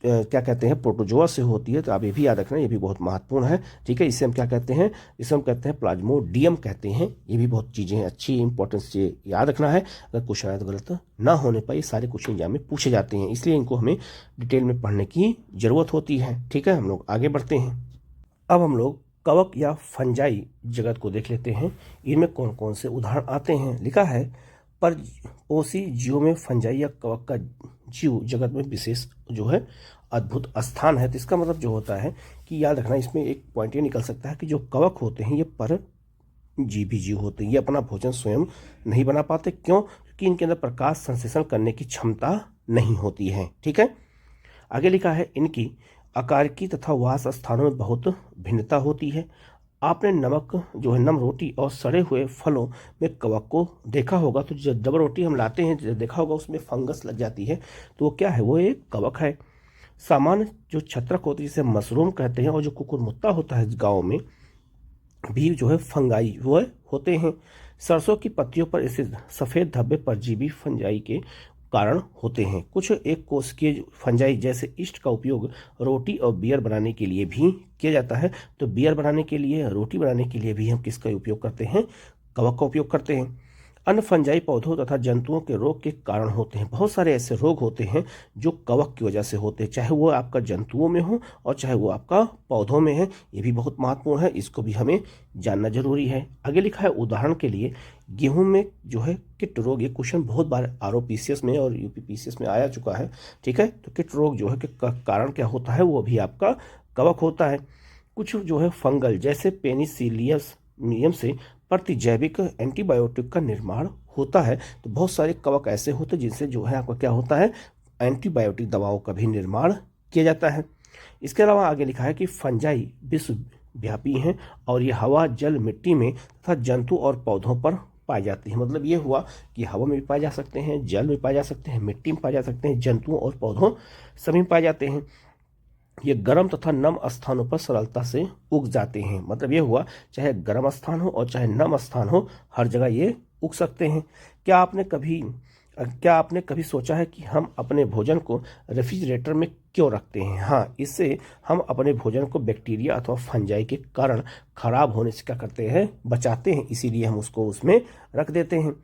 क्या कहते हैं, प्रोटोजोआ से होती है। तो आप ये भी याद रखना, ये भी बहुत महत्वपूर्ण है, ठीक है। इसे हम क्या कहते हैं, इसे हम कहते हैं प्लाज्मोडियम कहते हैं। ये भी बहुत चीज़ें अच्छी इंपॉर्टेंस से याद रखना है। अगर क्वेश्चन आए तो गलत ना होने पर ये सारे क्वेश्चन एग्जाम में पूछे जाते हैं, इसलिए इनको हमें डिटेल में पढ़ने की जरूरत होती है, ठीक है। हम लोग आगे बढ़ते हैं। अब हम लोग कवक या फंजाई जगत को देख लेते हैं। इनमें कौन कौन से उदाहरण आते हैं। लिखा है परपोषी जीवों में फंजाई या कवक का जीव जगत में विशेष जो है अद्भुत स्थान है। तो इसका मतलब जो होता है कि याद रखना, इसमें एक पॉइंट ये निकल सकता है कि जो कवक होते हैं ये परजीवी जीव होते हैं, ये अपना भोजन स्वयं नहीं बना पाते। क्यों? क्योंकि इनके अंदर प्रकाश संश्लेषण करने की क्षमता नहीं होती है, ठीक है। आगे लिखा है इनकी आकारिकी तथा वास स्थानों में बहुत भिन्नता होती है। आपने नमक जो है नम रोटी और सड़े हुए फलों में कवक को देखा होगा। तो जब रोटी हम लाते हैं, जब देखा होगा उसमें फंगस लग जाती है, तो वो क्या है, वो एक कवक है। सामान्य जो छत्रक होती है जिसे मशरूम कहते हैं, और जो कुकुरमुत्ता होता है गाँव में भी जो है फंगाई वो होते हैं। सरसों की पत्तियों पर स्थित सफ़ेद धब्बे परजीवी फंजाई के कारण होते हैं। कुछ एक कोशिकीय फंजाई जैसे ईस्ट का उपयोग रोटी और बियर बनाने के लिए भी किया जाता है। तो बियर बनाने के लिए, रोटी बनाने के लिए भी हम किसका उपयोग करते हैं, कवक का उपयोग करते हैं। अन्य फंजाई पौधों तथा जंतुओं के रोग के कारण होते हैं। बहुत सारे ऐसे रोग होते हैं जो कवक की वजह से होते हैं, चाहे वो आपका जंतुओं में हो और चाहे वो आपका पौधों में है। ये भी बहुत महत्वपूर्ण है, इसको भी हमें जानना जरूरी है। आगे लिखा है उदाहरण के लिए गेहूं में जो है किट रोग, ये क्वेश्चन बहुत बार आरओपीसीएस में और यूपीपीसीएस में आया चुका है, ठीक है। तो किट रोग जो है कि कारण क्या होता है, वो भी आपका कवक होता है। कुछ जो है फंगल जैसे पेनिसिलियम से प्रतिजैविक एंटीबायोटिक का निर्माण होता है। तो बहुत सारे कवक ऐसे होते हैं जिनसे जो है आपका क्या होता है, एंटीबायोटिक दवाओं का भी निर्माण किया जाता है। इसके अलावा आगे लिखा है कि फंजाई विश्वव्यापी हैं और ये हवा, जल, मिट्टी में तथा जंतु और पौधों पर पाए जाते हैं। मतलब ये हुआ कि हवा में भी पाए जा सकते हैं, जल में पाए जा सकते हैं, मिट्टी में पाए जा सकते हैं, जंतुओं और पौधों सभी में पाए जाते हैं। ये गर्म तथा नम स्थानों पर सरलता से उग जाते हैं। मतलब ये हुआ चाहे गर्म स्थान हो और चाहे नम स्थान हो, हर जगह ये उग सकते हैं। क्या आपने कभी सोचा है कि हम अपने भोजन को रेफ्रिजरेटर में क्यों रखते हैं? हाँ, इससे हम अपने भोजन को बैक्टीरिया अथवा फंजाई के कारण खराब होने से क्या करते हैं, बचाते हैं, इसीलिए हम उसको उसमें रख देते हैं।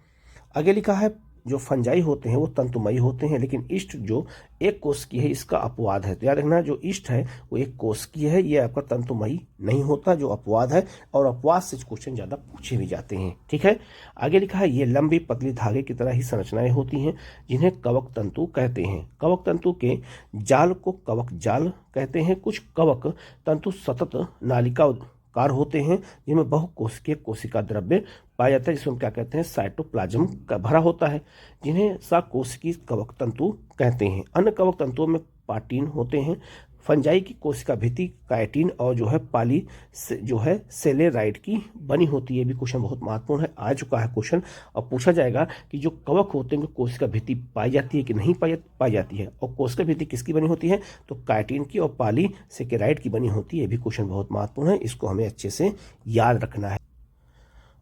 आगे लिखा है जो फंजाई होते हैं वो तंतुमयी होते हैं, लेकिन ईस्ट जो एक कोशिकीय है इसका अपवाद है। तो याद रखना, जो ईस्ट है वो एक कोशिकीय है, ये आपका तंतुमयी नहीं होता, जो अपवाद है, और अपवाद से क्वेश्चन ज्यादा पूछे भी जाते हैं, ठीक है। आगे लिखा है ये लंबी पतली धागे की तरह ही संरचनाएं होती हैं, जिन्हें कवक तंतु कहते हैं। कवक तंतु के जाल को कवक जाल कहते हैं। कुछ कवक तंतु सतत नालिका कार होते हैं, जिनमें बहुकोशिकीय कोशिका द्रव्य पाया जाता है, जिसमें क्या कहते हैं, साइटोप्लाज्म का भरा होता है, जिन्हें सकोशिकीय कवक तंतु कहते हैं। अन्य कवक तंतुओं में पार्टीन होते हैं, फंजाई की कोशिका भित्ति काइटिन और जो है पाली से जो है सेलेराइड की बनी होती है। भी क्वेश्चन बहुत महत्वपूर्ण है, आ चुका है क्वेश्चन। और पूछा जाएगा कि जो कवक होते हैं कोशिका भित्ति पाई जाती है कि नहीं पाई जाती है, और कोशिका भित्ति किसकी बनी होती है, तो काइटिन की और पाली सेकेराइड की बनी होती है। भी क्वेश्चन बहुत महत्वपूर्ण है, इसको हमें अच्छे से याद रखना है।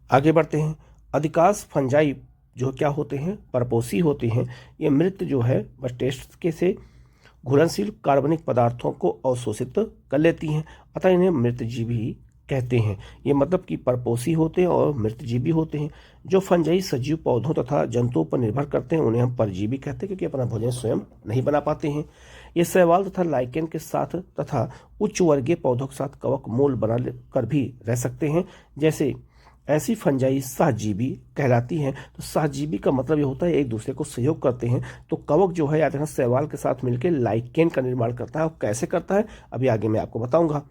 आगे बढ़ते हैं। अधिकांश फंजाई जो क्या होते हैं, परपोषी होते हैं। ये मृत जो है बस टेस्ट के से घुलनशील कार्बनिक पदार्थों को अवशोषित कर लेती हैं, अतः इन्हें मृतजीवी कहते हैं। ये मतलब कि परपोषी होते हैं और मृतजीवी होते हैं। जो फंजाई सजीव पौधों तथा जंतुओं पर निर्भर करते हैं उन्हें हम परजीवी कहते हैं, क्योंकि अपना भोजन स्वयं नहीं बना पाते हैं। ये शैवाल तथा लाइकेन के साथ तथा उच्च वर्गीय पौधों के साथ कवक मूल बना कर भी रह सकते हैं। जैसे ऐसी फंजाई सहजीवी कहलाती हैं। तो सहजीवी का मतलब ये होता है एक दूसरे को सहयोग करते हैं। तो कवक जो है याद रखना शैवाल के साथ मिलकर लाइकेन का निर्माण करता है। और कैसे करता है अभी आगे मैं आपको बताऊंगा।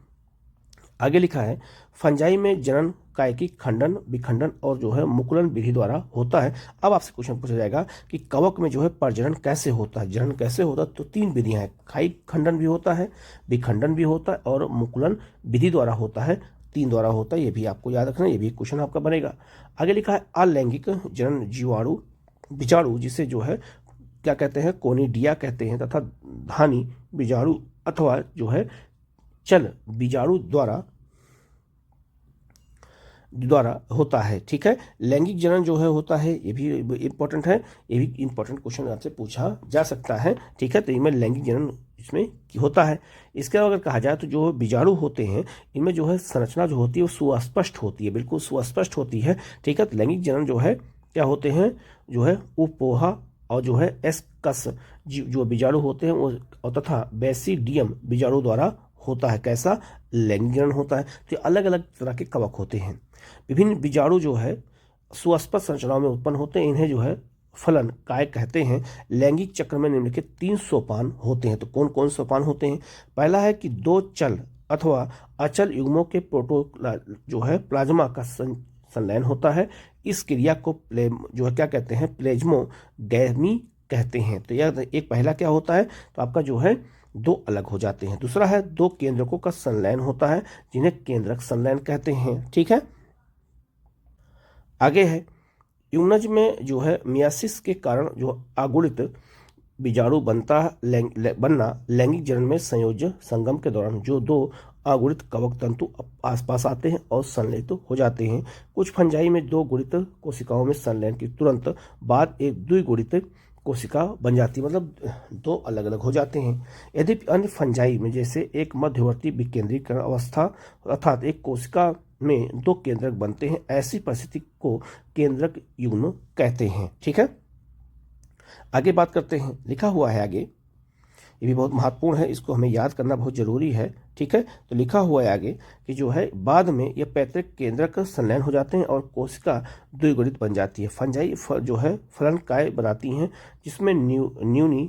आगे लिखा है फंजाई में जनन कायकी खंडन विखंडन और जो है मुकुलन विधि द्वारा होता है। अब आपसे क्वेश्चन पूछा जाएगा कि कवक में जो है प्रजनन कैसे होता है, जनन कैसे होता है। तो 3 विधियां हैं, कायिक खंडन भी होता है, विखंडन भी होता है और मुकुलन विधि द्वारा होता है। 3 द्वारा होता है, ये भी आपको याद रखना, ये भी क्वेश्चन आपका बनेगा। आगे लिखा है अलैंगिक जनन जीवाणु बीजाणु, जिसे जो है क्या कहते हैं, कोनिडिया कहते हैं, तथा धानी बीजाणु अथवा जो है चल बीजाणु द्वारा होता है। ठीक है, लैंगिक जनन जो है होता है, ये भी इंपॉर्टेंट है, ये भी इंपॉर्टेंट क्वेश्चन आपसे पूछा जा सकता है। ठीक है, तो इनमें लैंगिक जनन इसमें होता है। इसके अलावा अगर कहा जाए तो जो बीजाणु होते हैं इनमें जो है संरचना जो होती है वो सुस्पष्ट होती है, बिल्कुल सुस्पष्ट होती है। ठीक है, तो लैंगिक जनन जो है क्या होते हैं, जो है उपोहा और जो है एस्कस जो बीजाणु होते हैं वो और तथा बेसिडियम बीजाणु द्वारा होता है। कैसा, लैंगिक जनन होता है। तो अलग अलग तरह के कवक होते हैं। विभिन्न बीजाणु जो है सुस्पष्ट संरचनाओं में उत्पन्न होते हैं, इन्हें जो है फलन काय कहते हैं। लैंगिक चक्र में निम्नलिखित 3 सोपान होते हैं। तो कौन कौन सोपान होते हैं। पहला है कि 2 चल अथवा अचल युग्मों के जो है प्लाज्मा का संलयन होता है। इस क्रिया को जो है क्या कहते हैं, प्लेज्मोगैमी कहते हैं। तो यह एक पहला क्या होता है, तो आपका जो है 2 अलग हो जाते हैं। दूसरा है 2 केंद्रकों का संलयन होता है, जिन्हें केंद्रक संलयन कहते हैं। ठीक है, आगे है युग्मज में जो है मियासिस के कारण जो अगुणित बीजाणु बनना लैंगिक जनन में संयोज्य संगम के दौरान जो 2 अगुणित कवक तंतु आसपास आते हैं और संलयित हो जाते हैं। कुछ फंजाई में 2 गुणित कोशिकाओं में संलयन की तुरंत बाद एक द्विगुणित कोशिका बन जाती है, मतलब 2 अलग अलग हो जाते हैं। यदि अन्य फंजाई में जैसे एक मध्यवर्ती विकेंद्रीकरण अवस्था अर्थात एक कोशिका में 2 केंद्रक बनते हैं, ऐसी परिस्थिति को केंद्रक युग्म कहते हैं। ठीक है, आगे बात करते हैं। लिखा हुआ है आगे, ये भी बहुत महत्वपूर्ण है, इसको हमें याद करना बहुत जरूरी है। ठीक है, तो लिखा हुआ है आगे कि जो है बाद में ये पैतृक केंद्रक संलयन हो जाते हैं और कोशिका द्विगुणित बन जाती है। फंजाई जो है फलन काय बनाती हैं, जिसमें न्यूनी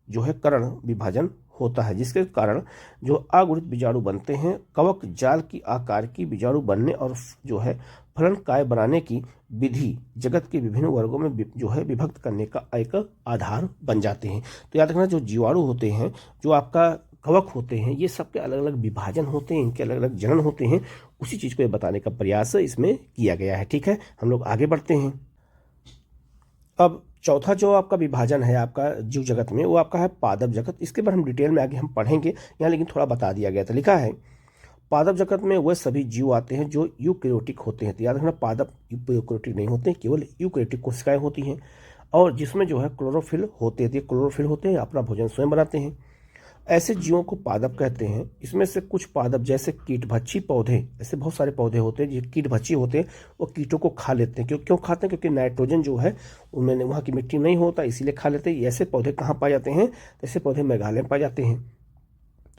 जो है करण विभाजन होता है, जिसके कारण जो अगुणित बीजाणु बनते हैं। कवक जाल की आकार की बीजाणु बनने और जो है फलन काय बनाने की विधि जगत के विभिन्न वर्गों में जो है विभक्त करने का एक आधार बन जाते हैं। तो याद रखना, जो जीवाणु होते हैं, जो आपका कवक होते हैं, ये सबके अलग अलग विभाजन होते हैं, इनके अलग अलग जनन होते हैं। उसी चीज को बताने का प्रयास इसमें किया गया है। ठीक है, हम लोग आगे बढ़ते हैं। अब चौथा जो आपका विभाजन है आपका जीव जगत में, वो आपका है पादप जगत। इसके बारे में डिटेल में आगे हम पढ़ेंगे, यहाँ लेकिन थोड़ा बता दिया गया था। लिखा है पादप जगत में वह सभी जीव आते हैं जो यूकैरियोटिक होते हैं। तो याद रखना, पादप यूकैरियोटिक नहीं होते, केवल यूकैरियोटिक कोशिकाएं होती हैं और जिसमें जो है क्लोरोफिल होते हैं। क्लोरोफिल होते हैं, अपना भोजन स्वयं बनाते हैं। ऐसे जीवों को पादप कहते हैं। इसमें से कुछ पादप जैसे कीटभक्षी पौधे, ऐसे बहुत सारे पौधे होते हैं जो कीटभक्षी होते हैं, वो कीटों को खा लेते हैं। क्यों खाते हैं, क्योंकि नाइट्रोजन जो है उनमें वहाँ की मिट्टी नहीं होता, इसीलिए खा लेते हैं। ऐसे पौधे कहाँ पाए जाते हैं, ऐसे पौधे मेघालय में पाए जाते हैं।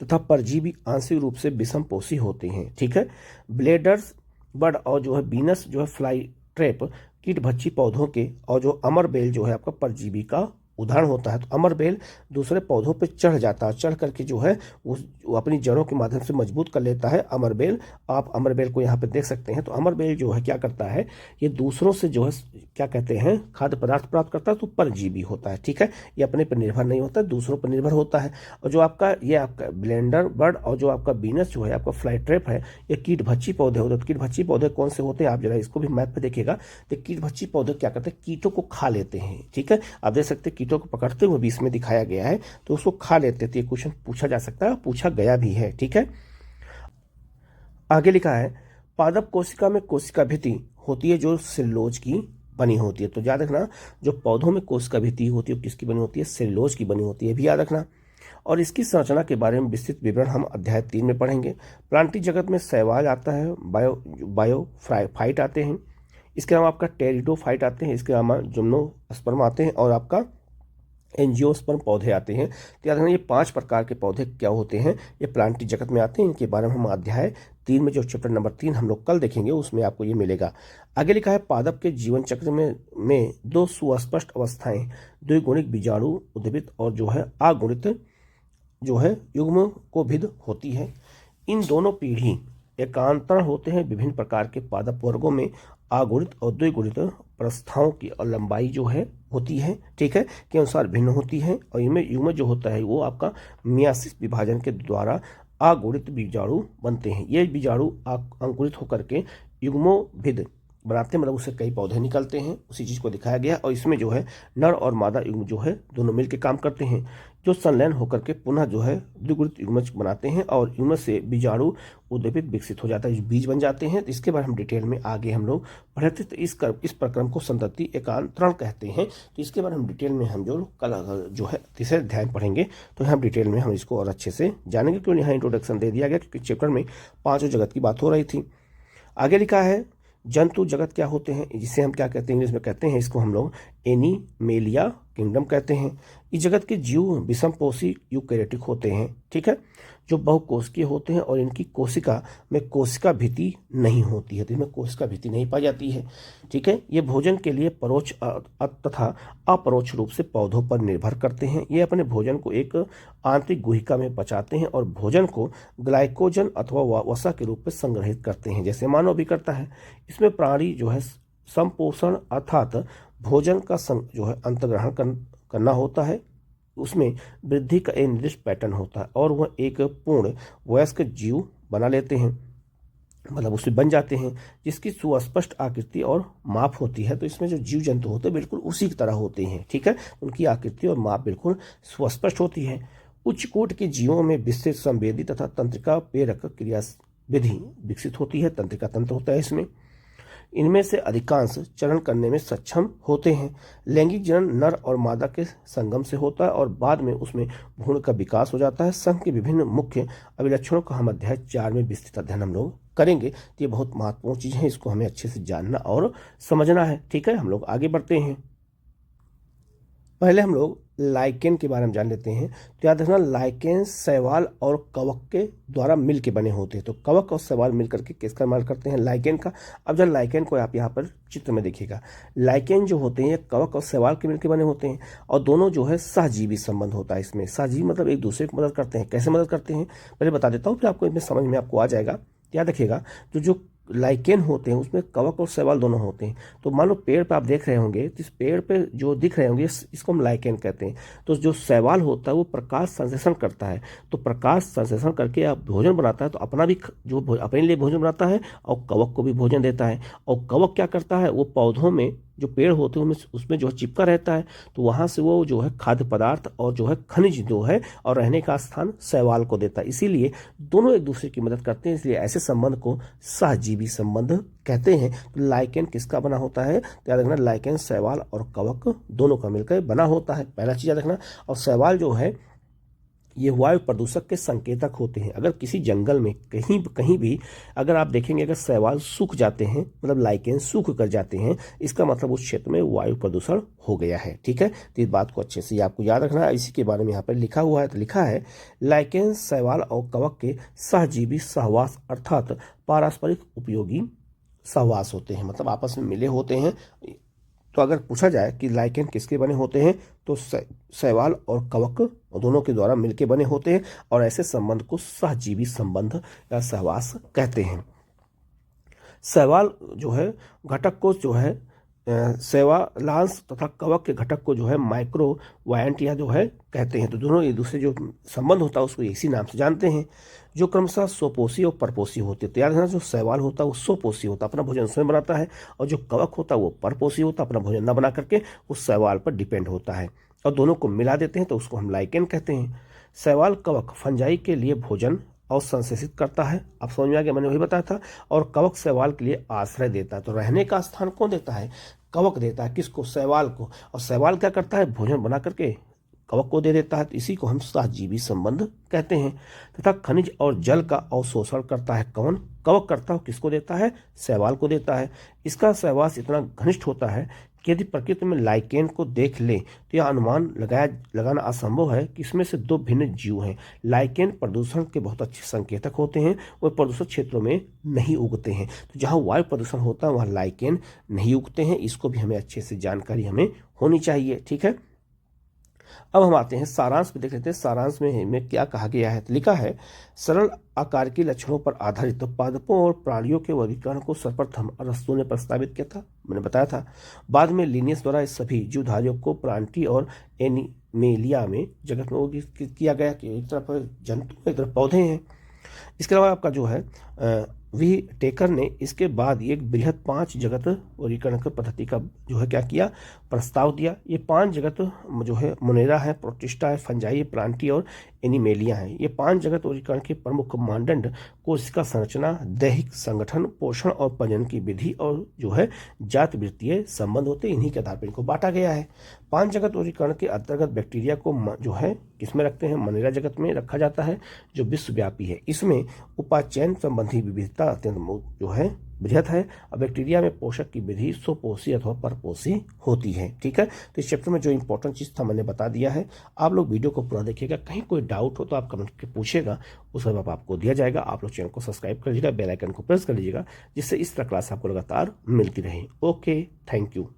तथा परजीवी आंशिक रूप से विषमपोषी होते हैं। ठीक है, ब्लेडर्स बर्ड और जो है बीनस जो है फ्लाई ट्रैप कीटभक्षी पौधों के, और जो अमर बेल जो है आपका परजीवी का उदाहरण होता है। तो अमरबेल दूसरे पौधों पर चढ़ जाता है, चढ़ करके जो है वो अपनी जड़ों के माध्यम से मजबूत कर लेता है अमरबेल। आप अमरबेल को यहाँ पे देख सकते हैं। तो अमरबेल जो है क्या करता है, ये दूसरों से जो है क्या कहते हैं खाद्य पदार्थ प्राप्त करता है। तो परजीवी होता है, ठीक है, ये अपने पर निर्भर नहीं होता है, दूसरों पर निर्भर होता है। और जो आपका ये आपका ब्लेंडर बर्ड और जो आपका बीनस जो है आपका फ्लाई ट्रैप है, ये कीट भक्षी पौधे होते हैं। तो कीट भक्षी पौधे कौन से होते हैं, आप जरा इसको भी मैप पे देखिएगा। तो कीट भक्षी पौधे क्या करते हैं, कीटों को खा लेते हैं, ठीक है। आप देख सकते हैं कीटों को पकड़ते हुए भी इसमें दिखाया गया है, तो उसको खा लेते हैं। तो ये क्वेश्चन पूछा जा सकता है, पूछा गया भी है, ठीक है। आगे लिखा है पादप कोशिका में कोशिका भित्ति होती है जो सेलुलोज की बनी होती है। तो याद रखना, जो पौधों में कोशिका भित्ति होती है किसकी बनी होती है, सेलुलोज की बनी होती है, भी याद रखना। और इसकी संरचना के बारे में विस्तृत विवरण हम अध्याय 3 में पढ़ेंगे। प्लांटी जगत में शैवाल आता है, बायोफाइट आते हैं, इसके अलावा आपका टेरिडोफाइट आते हैं, इसके अलावा जिम्नोस्पर्म आते हैं और आपका एंजियोस्पर्म पौधे आते हैं। तो याद रखना ये 5 प्रकार के पौधे क्या होते हैं, ये प्लांटी जगत में आते हैं। इनके बारे में हम अध्याय 3 में जो चैप्टर नंबर 3 हम लोग कल देखेंगे उसमें आपको ये मिलेगा। आगे लिखा है पादप के जीवन चक्र में 2 सुस्पष्ट अवस्थाएं द्विगुणिक बीजाणु उद्भिद और जो है अगुणित जो है युग्म को भिद होती है। इन दोनों पीढ़ी एकांतर होते हैं। विभिन्न प्रकार के पादप वर्गों में अगुणित और द्विगुणित प्रस्थाओं की लंबाई जो है होती है, ठीक है, के अनुसार भिन्न होती है। और इनमें युग्म जो होता है वो आपका मियासिस विभाजन के द्वारा अगुणित बीजाणु बनते हैं। ये बीजाणु अंकुरित होकर के युग्मोभिद बनाते हैं, मतलब उससे कई पौधे निकलते हैं, उसी चीज को दिखाया गया। और इसमें जो है नर और मादा युग्म जो है दोनों मिलकर काम करते हैं, जो संलयन होकर के पुनः जो है द्विगुणित युग्मज बनाते हैं और युग्म से बीजाणु उद्भिद विकसित हो जाता है, बीज बन जाते हैं। तो इसके बारे में हम डिटेल में आगे हम लोग पढ़ते। तो इस प्रक्रम को संतति एकांतरण कहते हैं। तो इसके बारे में हम डिटेल में हम जो कल जो है तीसरे अध्याय में पढ़ेंगे, तो यहाँ डिटेल में हम इसको और अच्छे से जानेंगे। क्यों यहाँ इंट्रोडक्शन दे दिया गया, क्योंकि चैप्टर में 5 जगत की बात हो रही थी। आगे लिखा है जंतु जगत क्या होते हैं, जिसे हम क्या कहते हैं इंग्लिश में कहते हैं, इसको हम लोग एनिमेलिया किंगडम कहते हैं। इस जगत के जीव विषमपोषी यूकैरियोटिक होते हैं, ठीक है, जो बहुकोशिकीय होते हैं और इनकी कोशिका में कोशिका भित्ति नहीं होती है। तो इनमें कोशिका भित्ति नहीं पाई जाती है, ठीक है। ये भोजन के लिए परोक्ष तथा अपरोक्ष रूप से पौधों पर निर्भर करते हैं। ये अपने भोजन को एक आंतरिक गुहिका में बचाते हैं और भोजन को ग्लाइकोजन अथवा वसा के रूप में संग्रहित करते हैं, जैसे मानव भी करता है। इसमें प्राणी जो है संपोषण अर्थात भोजन का जो है अंतर्ग्रहण करना होता है। उसमें वृद्धि का एक निर्दिष्ट पैटर्न होता है और वह एक पूर्ण वयस्क जीव बना लेते हैं, मतलब उसमें बन जाते हैं, जिसकी सुस्पष्ट आकृति और माप होती है। तो इसमें जो जीव जंतु होते हैं बिल्कुल उसी की तरह होते हैं, ठीक है, उनकी आकृति और माप बिल्कुल सुस्पष्ट होती है। उच्च कोट के जीवों में विस्तृत संवेदी तथा तंत्रिका प्रेरक क्रिया विधि विकसित होती है, तंत्रिका तंत्र होता है इसमें। इनमें से अधिकांश चरण करने में सक्षम होते हैं। लैंगिक जनन नर और मादा के संगम से होता है और बाद में उसमें भ्रूण का विकास हो जाता है। संघ के विभिन्न मुख्य अभिलक्षणों का हम अध्याय 4 में विस्तृत अध्ययन हम लोग करेंगे। तो ये बहुत महत्वपूर्ण चीज है, इसको हमें अच्छे से जानना और समझना है, ठीक है। हम लोग आगे बढ़ते हैं। पहले हम लोग लाइकेन के बारे में जान लेते हैं। तो याद रखना लाइकेन शैवाल और कवक के द्वारा मिल के बने होते हैं। तो कवक और शैवाल मिलकर के किसका निर्माण करते हैं, लाइकेन का। अब जब लाइकेन को आप यहाँ पर चित्र में देखिएगा, लाइकेन जो होते हैं कवक और शैवाल के मिलकर बने होते हैं और दोनों जो है सहजीवी संबंध होता है इसमें। सहजीवी मतलब एक दूसरे को मदद करते हैं। कैसे मदद करते हैं पहले बता देता हूँ, फिर आपको इसमें समझ में आपको आ जाएगा। याद रखिएगा जो लाइकेन होते हैं उसमें कवक और शैवाल दोनों होते हैं। तो मान लो पेड़ पे आप देख रहे होंगे, तो इस पेड़ पे जो दिख रहे होंगे इसको हम लाइकेन कहते हैं। तो जो शैवाल होता है वो प्रकाश संश्लेषण करता है, तो प्रकाश संश्लेषण करके आप भोजन बनाता है, तो अपना भी जो अपने लिए भोजन बनाता है और कवक को भी भोजन देता है। और कवक क्या करता है, वो पौधों में जो पेड़ होते हैं उसमें जो है चिपका रहता है, तो वहां से वो जो है खाद्य पदार्थ और जो है खनिज जो है और रहने का स्थान शैवाल को देता है। इसीलिए दोनों एक दूसरे की मदद करते हैं, इसलिए ऐसे संबंध को सहजीवी संबंध कहते हैं। तो लाइकेन किसका बना होता है, तो याद रखना लाइकेन शैवाल और कवक दोनों का मिलकर बना होता है, पहला चीज याद रखना। और शैवाल जो है ये वायु प्रदूषक के संकेतक होते हैं। अगर किसी जंगल में कहीं भी अगर आप देखेंगे अगर शैवाल सूख जाते हैं, मतलब लाइकेन सूख कर जाते हैं, इसका मतलब उस क्षेत्र में वायु प्रदूषण हो गया है, ठीक है। तो इस बात को अच्छे से आपको याद रखना है। इसी के बारे में यहाँ पर लिखा हुआ है, तो लिखा है लाइकेन शैवाल और कवक के सहजीवी सहवास अर्थात पारस्परिक उपयोगी सहवास होते हैं, मतलब आपस में मिले होते हैं। तो अगर पूछा जाए कि लाइकेन किसके बने होते हैं तो शैवाल और कवक दोनों के द्वारा मिलकर बने होते हैं और ऐसे संबंध को सहजीवी संबंध या सहवास कहते हैं। शैवाल जो है घटक को जो है शैवालांश तथा कवक के घटक को जो है माइक्रोवायंट या जो है कहते हैं। तो दोनों एक दूसरे जो संबंध होता है उसको इसी नाम से जानते हैं, जो क्रमशः स्वपोषी और परपोषी होते हैं। तो याद रखना, जो शैवाल होता है वो स्वपोषी होता है, अपना भोजन स्वयं बनाता है, और जो कवक होता है वो परपोषी होता है, अपना भोजन न बना करके उस शैवाल पर डिपेंड होता है, और दोनों को मिला देते हैं तो उसको हम लाइकेन कहते हैं। शैवाल कवक फंजाई के लिए भोजन और संश्लेषित करता है, आप समझ में आ गया, मैंने वही बताया था। और कवक शैवाल के लिए आश्रय देता है। तो रहने का स्थान कौन देता है? कवक देता है। किसको? शैवाल को। और शैवाल क्या करता है? भोजन बना करके कवक को दे देता है। तो इसी को हम सहजीवी संबंध कहते हैं। तथा खनिज और जल का अवशोषण करता है कौन? कवक करता है। किसको देता है? शैवाल को देता है। इसका सहवास इतना घनिष्ठ होता है कि यदि प्रकृति में लाइकेन को देख ले तो यह अनुमान लगाना असंभव है कि इसमें से दो भिन्न जीव हैं। लाइकेन प्रदूषण के बहुत अच्छे संकेतक होते हैं, वे प्रदूषित क्षेत्रों में नहीं उगते हैं। तो जहाँ वायु प्रदूषण होता है वहाँ लाइकेन नहीं उगते हैं। इसको भी हमें अच्छे से जानकारी हमें होनी चाहिए, ठीक है। अब हम आते हैं सारांश पे, देख लेते हैं सारांश में क्या कहा गया है। तो लिखा है, सरल आकार के लक्षणों पर आधारित पादपों और प्राणियों के वर्गीकरण को सर्वप्रथम अरस्तु ने प्रस्तावित किया था, मैंने बताया था। बाद में लिनियस द्वारा इस सभी जीवधारियों को प्रांटी और एनिमेलिया में जगत में वर्गीकृत किया गया कि एक तरफ जंतु एक तरफ पौधे हैं। इसके अलावा आपका जो है वी टेकर ने इसके बाद एक बृहद 5 जगत वर्गीकरण की पद्धति का जो है क्या किया? प्रस्ताव दिया। ये 5 जगत जो है मोनेरा है, प्रोटिस्टा है, फंजाई, प्रांटी और एनिमेलिया है। ये 5 जगत वर्गीकरण के प्रमुख मानदंड कोशिका संरचना, दैहिक संगठन, पोषण और प्रजनन की विधि और जो है जात वृत्तीय संबंध होते हैं। इन्हीं के आधार पर इनको बांटा गया है। 5 जगत वर्गीकरण के अंतर्गत बैक्टीरिया को जो है किसमें रखते हैं? मोनेरा जगत में रखा जाता है, जो विश्वव्यापी है। इसमें उपाचयन संबंधी विविधता अत्यंत जो है बृहत है। और बैक्टीरिया में पोषक की विधि स्वपोषी अथवा परपोषी होती है, ठीक है। तो इस चैप्टर में जो इंपॉर्टेंट चीज था मैंने बता दिया है। आप लोग वीडियो को पूरा देखिएगा, कहीं कोई डाउट हो तो आप कमेंट करके पूछिएगा, उस जवाब आपको दिया जाएगा। आप लोग चैनल को सब्सक्राइब कर लीजिएगा, बेल आइकन को प्रेस कर लीजिएगा, जिससे इस तरह क्लास आपको लगातार मिलती रहे। Okay, thank you.